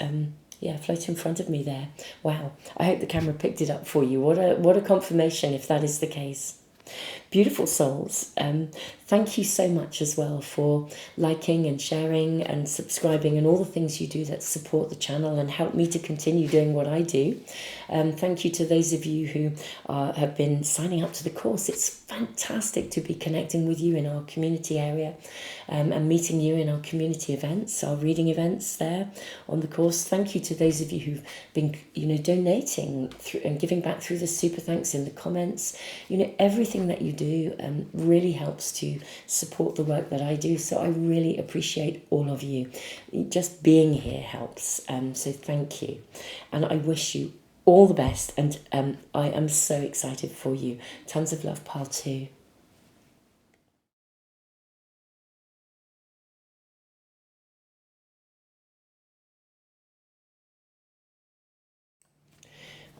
float in front of me there. Wow. I hope the camera picked it up for you. What a confirmation if that is the case. Beautiful souls, thank you so much as well for liking and sharing and subscribing and all the things you do that support the channel and help me to continue doing what I do. Thank you to those of you who have been signing up to the course. It's fantastic to be connecting with you in our community area, and meeting you in our community events, our reading events there on the course. Thank you to those of you who've been, you know, donating through and giving back through the super thanks in the comments. You know, everything that you do really helps to support the work that I do. So I really appreciate all of you. Just being here helps. So thank you. And I wish you all the best. And I am so excited for you. Tons of love, Pile 2.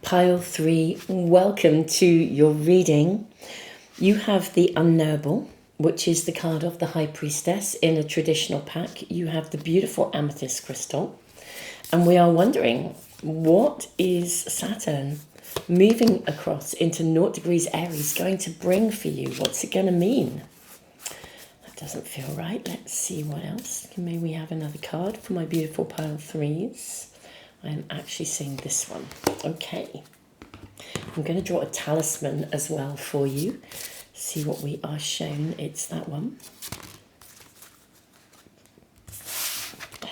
Pile 3, welcome to your reading. You have the Unknowable, which is the card of the High Priestess in a traditional pack. You have the beautiful amethyst crystal. And we are wondering, what is Saturn moving across into 0 degrees Aries going to bring for you? What's it going to mean? That doesn't feel right. Let's see what else. May we have another card for my beautiful Pile 3s? I am actually seeing this one. Okay. I'm going to draw a talisman as well for you. See what we are shown. It's that one.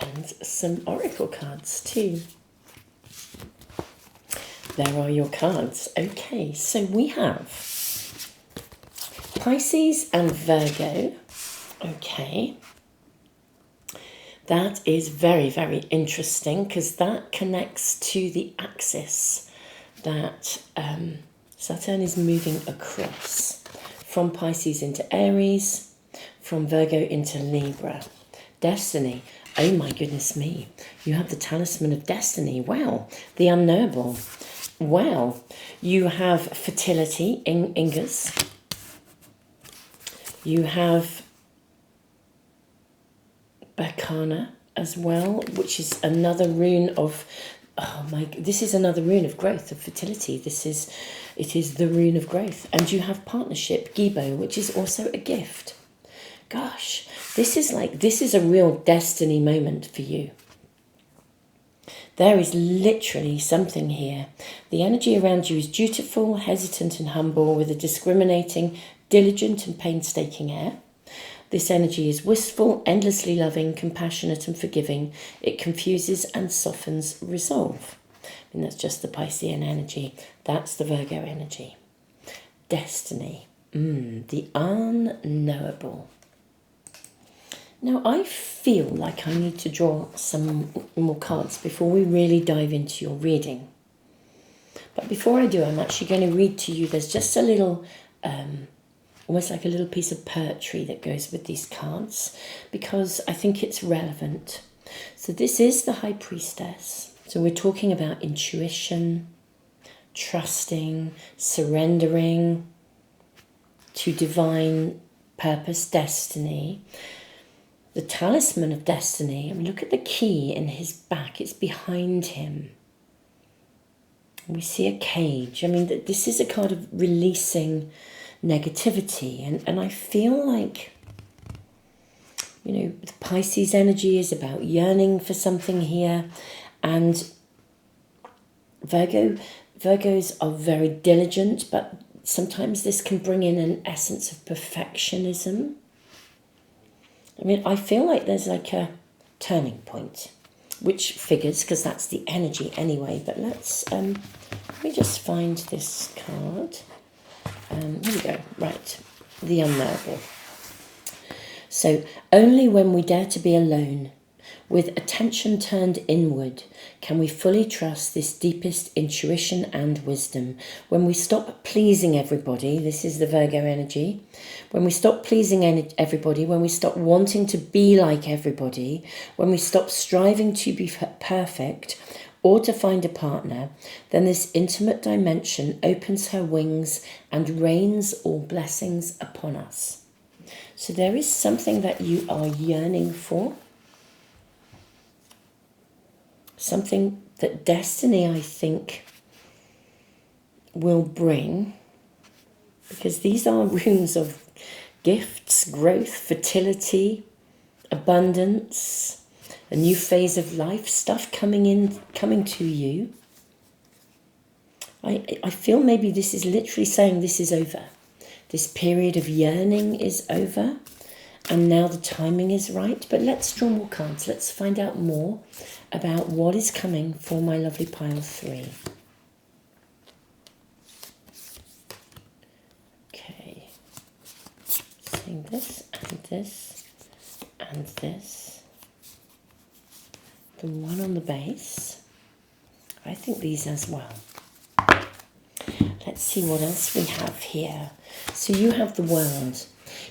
And some oracle cards too. There are your cards. Okay, so we have Pisces and Virgo. Okay. That is very, very interesting because that connects to the axis that Saturn is moving across from Pisces into Aries, from Virgo into Libra. Destiny. Oh my goodness me. You have the talisman of destiny. Wow. The unknowable. Wow. You have fertility, Ingas. You have Bacana as well, which is another rune of, this is another rune of growth, of fertility. It is the rune of growth. And you have partnership, Gibo, which is also a gift. Gosh, this is a real destiny moment for you. There is literally something here. The energy around you is dutiful, hesitant and humble, with a discriminating, diligent and painstaking air. This energy is wistful, endlessly loving, compassionate and forgiving. It confuses and softens resolve. I mean, that's just the Piscean energy. That's the Virgo energy. Destiny. The unknowable. Now, I feel like I need to draw some more cards before we really dive into your reading. But before I do, I'm actually going to read to you. There's just a little almost like a little piece of poetry that goes with these cards, because I think it's relevant. So this is the High Priestess. So we're talking about intuition, trusting, surrendering to divine purpose, destiny. The talisman of destiny, I mean, look at the key in his back, it's behind him. We see a cage. I mean, this is a card of releasing negativity. And I feel like, you know, the Pisces energy is about yearning for something here. And Virgos are very diligent, but sometimes this can bring in an essence of perfectionism. I mean, I feel like there's like a turning point, which figures because that's the energy anyway. But let me just find this card. Here we go. Right, the Unknowable. So only when we dare to be alone, with attention turned inward, can we fully trust this deepest intuition and wisdom. When we stop pleasing everybody, this is the Virgo energy, when we stop pleasing everybody, when we stop wanting to be like everybody, when we stop striving to be perfect or to find a partner, then this intimate dimension opens her wings and rains all blessings upon us. So there is something that you are yearning for. Something that destiny, I think, will bring, because these are runes of gifts, growth, fertility, abundance, a new phase of life, stuff coming to you. I feel maybe this is literally saying this is over. This period of yearning is over, and now the timing is right. But let's draw more cards. Let's find out more about what is coming for my lovely pile 3. Okay. Seeing this and this and this. The one on the base. I think these as well. Let's see what else we have here. So you have the World.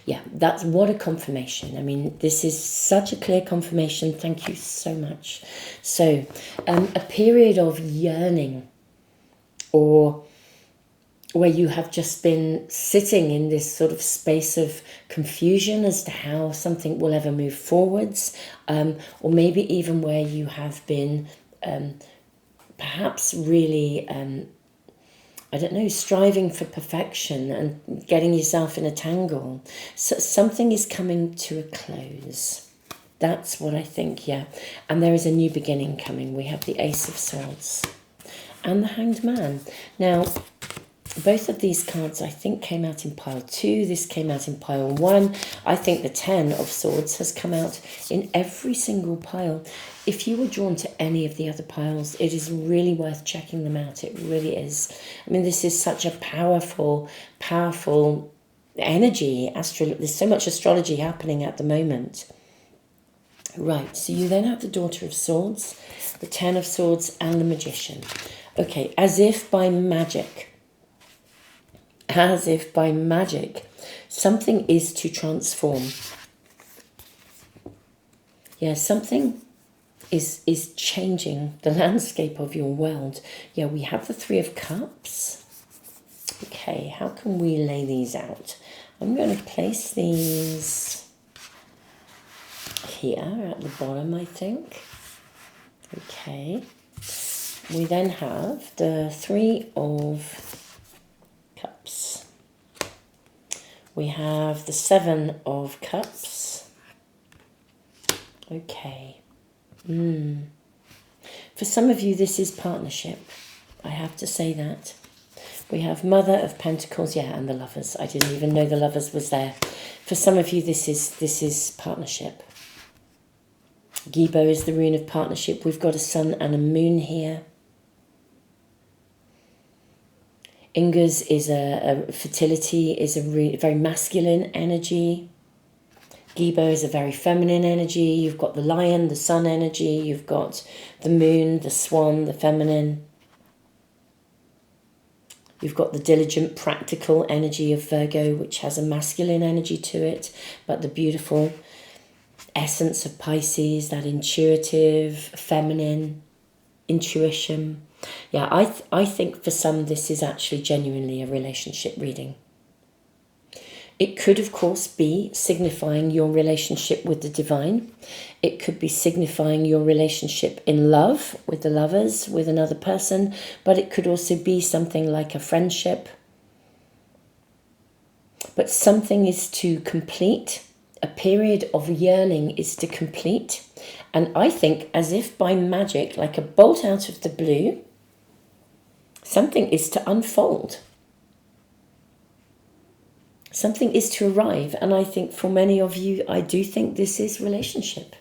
Yeah, that's what a confirmation. I mean, this is such a clear confirmation. Thank you so much. So, a period of yearning, or where you have just been sitting in this sort of space of confusion as to how something will ever move forwards, or maybe even where you have been perhaps really I don't know, striving for perfection and getting yourself in a tangle. So something is coming to a close. That's what I think, yeah. And there is a new beginning coming. We have the Ace of Swords and the Hanged Man. Now, both of these cards, I think, came out in pile 2. This came out in pile 1. I think the 10 of Swords has come out in every single pile. If you were drawn to any of the other piles, it is really worth checking them out. It really is. I mean, this is such a powerful, powerful energy. There's so much astrology happening at the moment. Right, so you then have the Daughter of Swords, the 10 of Swords, and the Magician. Okay, as if by magic. As if by magic, something is to transform. Yeah, something is changing the landscape of your world. Yeah, we have the 3 of Cups. Okay, how can we lay these out? I'm going to place these here at the bottom, I think. Okay. We then have the 3 of Cups. We have the 7 of Cups. Okay. For some of you, this is partnership. I have to say that. We have Mother of Pentacles, yeah, and the Lovers. I didn't even know the Lovers was there. For some of you, this is partnership. Gibo is the rune of partnership. We've got a Sun and a Moon here. Inga's is a fertility, is a very masculine energy. Gibo is a very feminine energy. You've got the Lion, the Sun energy. You've got the Moon, the Swan, the feminine. You've got the diligent, practical energy of Virgo, which has a masculine energy to it, but the beautiful essence of Pisces, that intuitive, feminine intuition. Yeah, I think for some this is actually genuinely a relationship reading. It could, of course, be signifying your relationship with the divine. It could be signifying your relationship in love with the lovers, with another person, but it could also be something like a friendship. But something is to complete, a period of yearning is to complete. And I think, as if by magic, like a bolt out of the blue, something is to unfold. Something is to arrive, and I think for many of you, I do think this is relationship.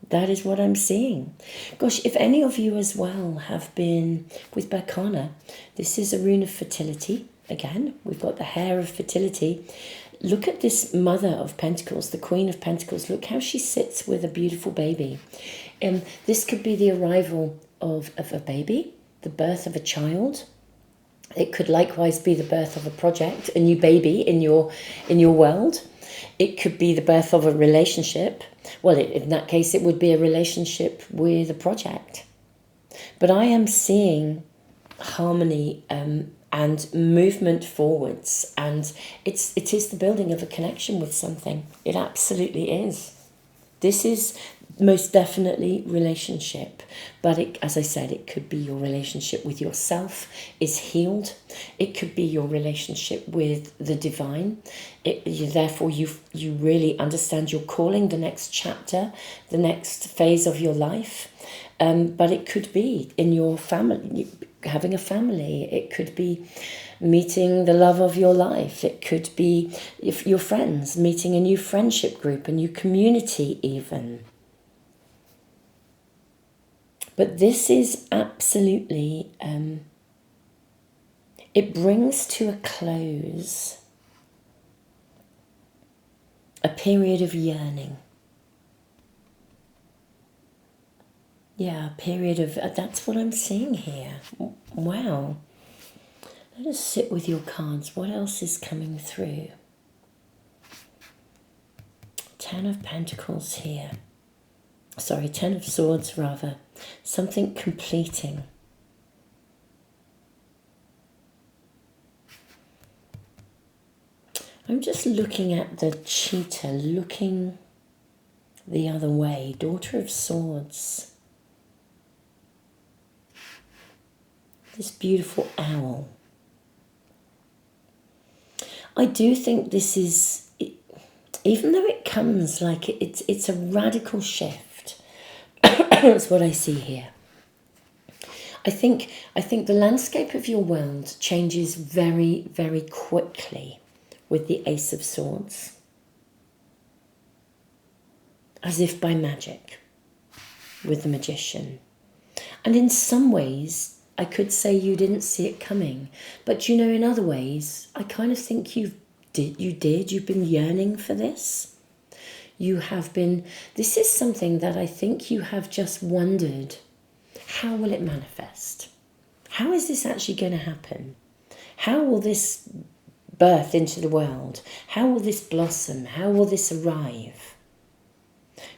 That is what I'm seeing. Gosh, if any of you as well have been with Berkana, this is a rune of fertility. Again, we've got the hair of fertility. Look at this Mother of Pentacles, the Queen of Pentacles. Look how she sits with a beautiful baby. This could be the arrival of a baby, the birth of a child. It could likewise be the birth of a project, a new baby in your world. It could be the birth of a relationship. Well, in that case, it would be a relationship with a project. But I am seeing harmony and movement forwards, and it is the building of a connection with something. It absolutely is. This is most definitely relationship, but as I said, it could be your relationship with yourself is healed. It could be your relationship with the divine. Therefore, you really understand your calling, the next chapter, the next phase of your life. But it could be in your family, having a family. It could be meeting the love of your life. It could be if your friends, meeting a new friendship group, a new community even. But this is absolutely, it brings to a close a period of yearning. Yeah, a period of, that's what I'm seeing here. Wow. Let us sit with your cards. What else is coming through? Ten of Pentacles here. Sorry, Ten of Swords rather. Something completing. I'm just looking at the cheetah, looking the other way. Daughter of Swords. This beautiful owl. I do think this is, even though it comes like it's a radical shift. That's what I see here. I think the landscape of your world changes very, very quickly with the Ace of Swords. As if by magic with the Magician. And in some ways, I could say you didn't see it coming. But you know, in other ways, I kind of think you've been yearning for this. You have been, this is something that I think you have just wondered, how will it manifest? How is this actually going to happen? How will this birth into the world? How will this blossom? How will this arrive?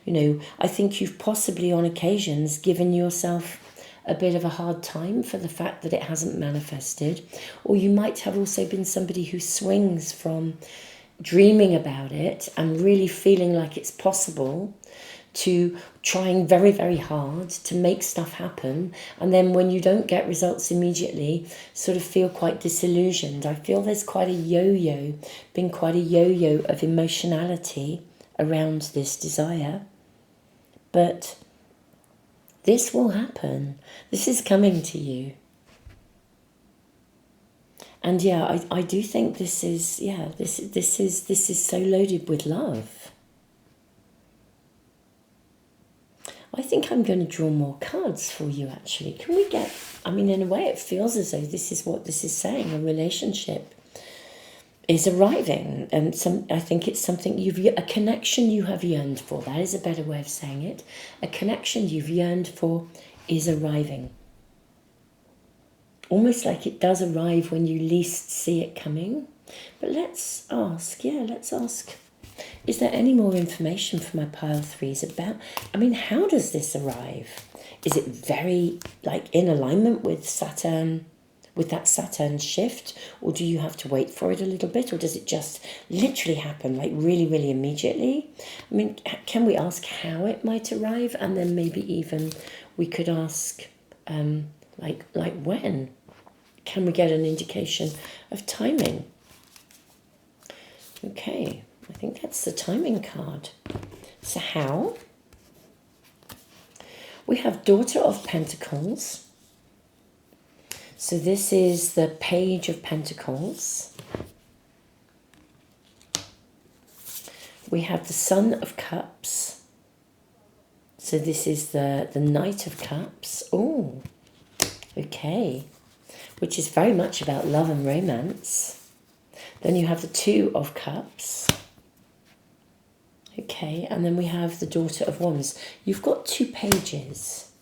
You know, I think you've possibly on occasions given yourself a bit of a hard time for the fact that it hasn't manifested. Or you might have also been somebody who swings from dreaming about it and really feeling like it's possible to trying very, very hard to make stuff happen. And then when you don't get results immediately, sort of feel quite disillusioned. I feel there's quite a yo-yo, been quite a yo-yo of emotionality around this desire. But this will happen. This is coming to you. And yeah, I do think this is, yeah, this is so loaded with love. I think I'm going to draw more cards for you, actually. Can we get, I mean, in a way it feels as though this is what this is saying. A relationship is arriving. And I think it's something a connection you have yearned for. That is a better way of saying it. A connection you've yearned for is arriving. almost like it does arrive when you least see it coming. But let's ask, is there any more information for my pile threes about, how does this arrive? Is it very, in alignment with Saturn, with that Saturn shift? Or do you have to wait for it a little bit? Or does it just literally happen, really, really immediately? Can we ask how it might arrive? And then maybe even we could ask, when? Can we get an indication of timing? Okay, I think that's the timing card. So how? We have Daughter of Pentacles. So this is the Page of Pentacles. We have the Son of Cups. So this is the Knight of Cups. Oh, okay. Which is very much about love and romance. Then you have the Two of Cups. Okay, and then we have the Daughter of Wands. You've got 2 pages.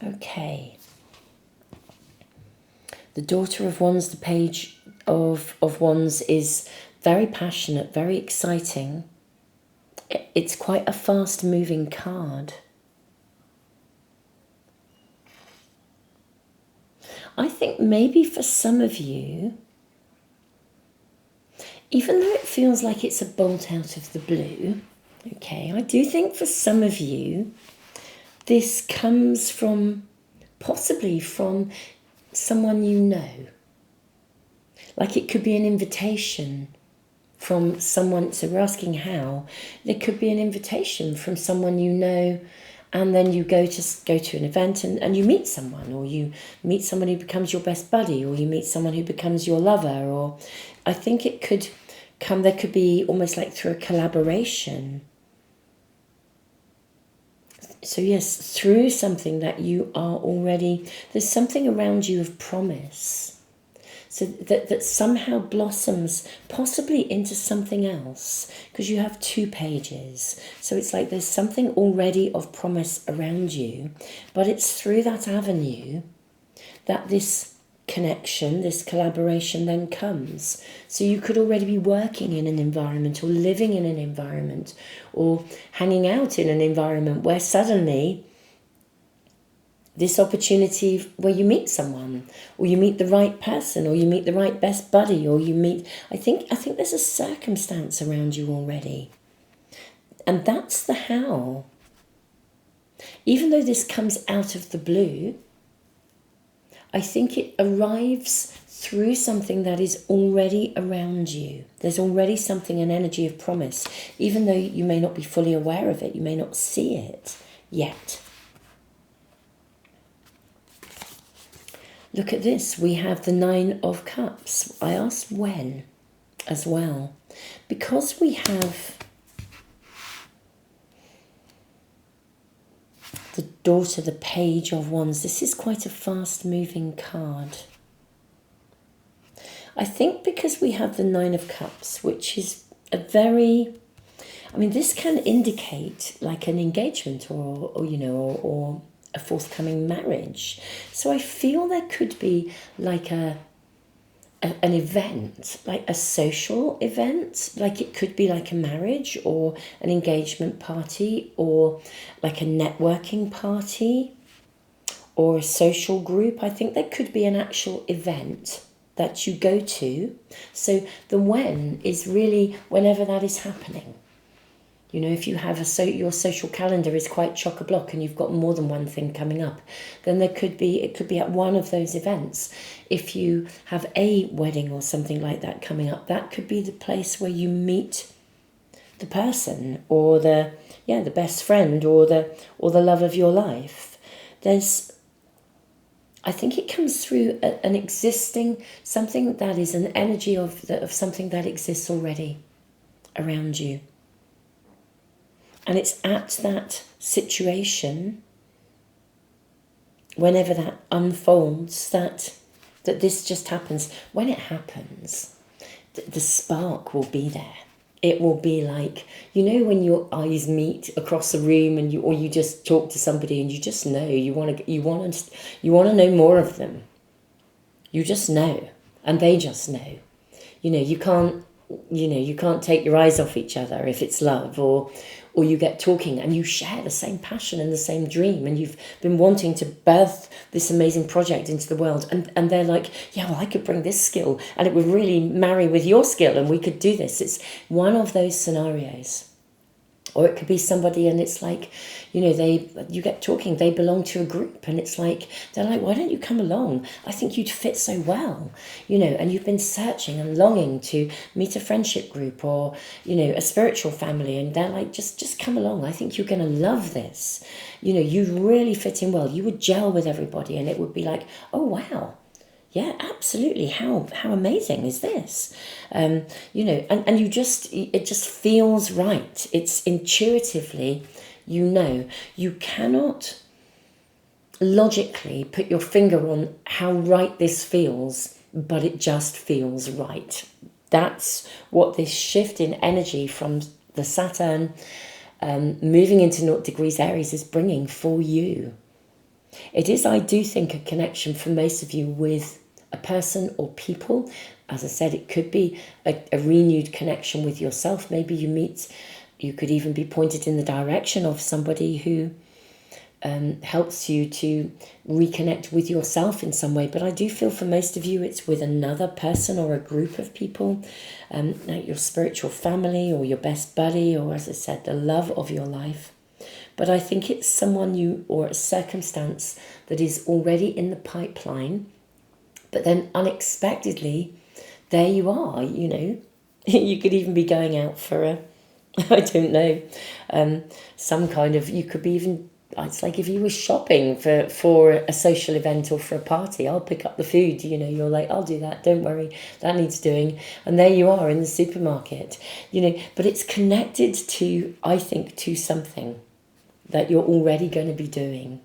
Okay. The Daughter of Wands, the Page of Wands is very passionate, very exciting. It's quite a fast-moving card. I think maybe for some of you, even though it feels like it's a bolt out of the blue, okay, I do think for some of you, this comes possibly from someone you know. Like it could be an invitation from someone, so we're asking how. There could be an invitation from someone you know, and then you go to an event and you meet someone, or you meet someone who becomes your best buddy, or you meet someone who becomes your lover, or I think it could come, there could be almost like through a collaboration. So yes, through something that you are already, there's something around you of promise. So that somehow blossoms possibly into something else, because you have 2 pages. So it's like there's something already of promise around you, but it's through that avenue that this connection, this collaboration then comes. So you could already be working in an environment, or living in an environment, or hanging out in an environment where suddenly this opportunity where you meet someone, or you meet the right person, or you meet the right best buddy, or you meet, I think there's a circumstance around you already. And that's the how. Even though this comes out of the blue, I think it arrives through something that is already around you. There's already something, an energy of promise. Even though you may not be fully aware of it, you may not see it yet. Look at this. We have the 9 of Cups. I asked when as well. Because we have the Daughter, the Page of Wands. This is quite a fast-moving card. I think because we have the 9 of Cups, which is a very, this can indicate like an engagement or a forthcoming marriage. So I feel there could be like an event, like a social event, like it could be like a marriage or an engagement party, or like a networking party or a social group. I think there could be an actual event that you go to. So the when is really whenever that is happening. If you have your social calendar is quite chock-a-block and you've got more than one thing coming up, then it could be at one of those events. If you have a wedding or something like that coming up, that could be the place where you meet the person, or the best friend, or the love of your life. I think it comes through an existing, something that is an energy of something that exists already around you. And it's at that situation, whenever that unfolds, that this just happens. When it happens, the spark will be there. It will be like, when your eyes meet across a room, and you just talk to somebody and you just know you want to know more of them. You just know, and they just know. You can't, you can't take your eyes off each other if it's love, or you get talking and you share the same passion and the same dream, and you've been wanting to birth this amazing project into the world, and they're like, yeah, well, I could bring this skill and it would really marry with your skill and we could do this. It's one of those scenarios. Or it could be somebody and it's like, you get talking, they belong to a group, and it's like, they're like, why don't you come along? I think you'd fit so well, and you've been searching and longing to meet a friendship group or, a spiritual family, and they're like, just come along. I think you're going to love this. You really fit in well. You would gel with everybody and it would be like, oh, wow. Yeah, absolutely. How amazing is this? And you it just feels right. It's intuitively, you cannot logically put your finger on how right this feels, but it just feels right. That's what this shift in energy from the Saturn moving into 0 degrees Aries is bringing for you. It is, I do think, a connection for most of you with a person or people. As I said, it could be a renewed connection with yourself. Maybe you could even be pointed in the direction of somebody who helps you to reconnect with yourself in some way. But I do feel for most of you it's with another person or a group of people, like your spiritual family or your best buddy, or, as I said, the love of your life. But I think it's someone or a circumstance that is already in the pipeline, but then unexpectedly, there you are, You could even be going out for I don't know, some kind of, you could be even, it's like if you were shopping for a social event or for a party, I'll pick up the food, you're like, I'll do that, don't worry, that needs doing. And there you are in the supermarket, but it's connected to, I think, to something that you're already going to be doing.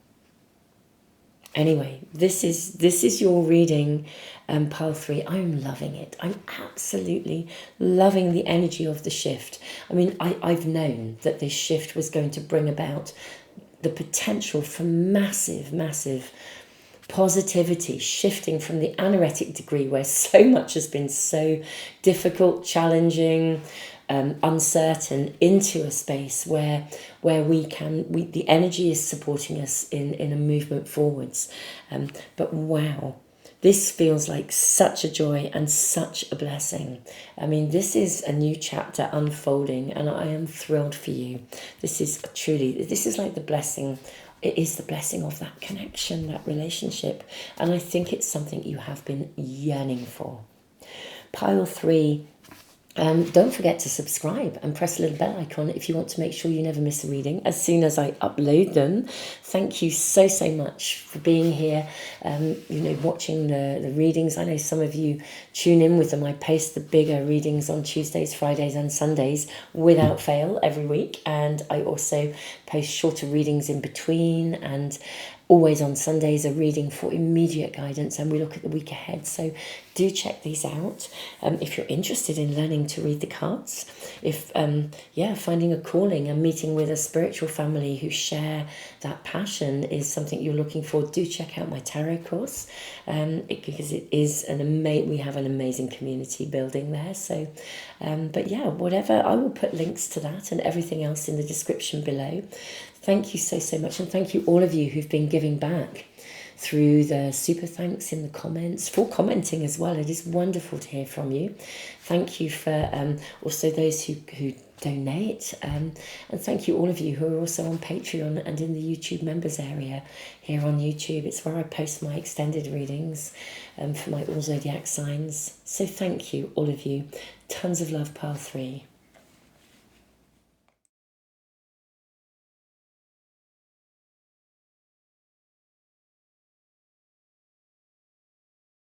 Anyway, this is your reading, pile 3. I'm loving it. I'm absolutely loving the energy of the shift. I mean, I've known that this shift was going to bring about the potential for massive, massive positivity, shifting from the anoretic degree where so much has been so difficult, challenging, uncertain, into a space where the energy is supporting us in a movement forwards. But wow, this feels like such a joy and such a blessing. I mean, this is a new chapter unfolding, and I am thrilled for you. This is like the blessing. It is the blessing of that connection, that relationship. And I think it's something you have been yearning for. Pile 3. Don't forget to subscribe and press the little bell icon if you want to make sure you never miss a reading as soon as I upload them. Thank you so much for being here, watching the readings. I know some of you tune in with them. I post the bigger readings on Tuesdays, Fridays and Sundays without fail every week, and I also post shorter readings in between, and always on Sundays a reading for immediate guidance, and we look at the week ahead. So do check these out if you're interested in learning to read the cards. If finding a calling and meeting with a spiritual family who share that passion is something you're looking for, do check out my tarot course, because it is we have an amazing community building there. So whatever, I will put links to that and everything else in the description below. Thank you so much, and thank you all of you who've been giving back through the super thanks in the comments, for commenting as well. It is wonderful to hear from you. Thank you for also those who donate, and thank you all of you who are also on Patreon and in the YouTube members area here on YouTube. It's where I post my extended readings for my all zodiac signs. So thank you all of you. Tons of love, pile 3.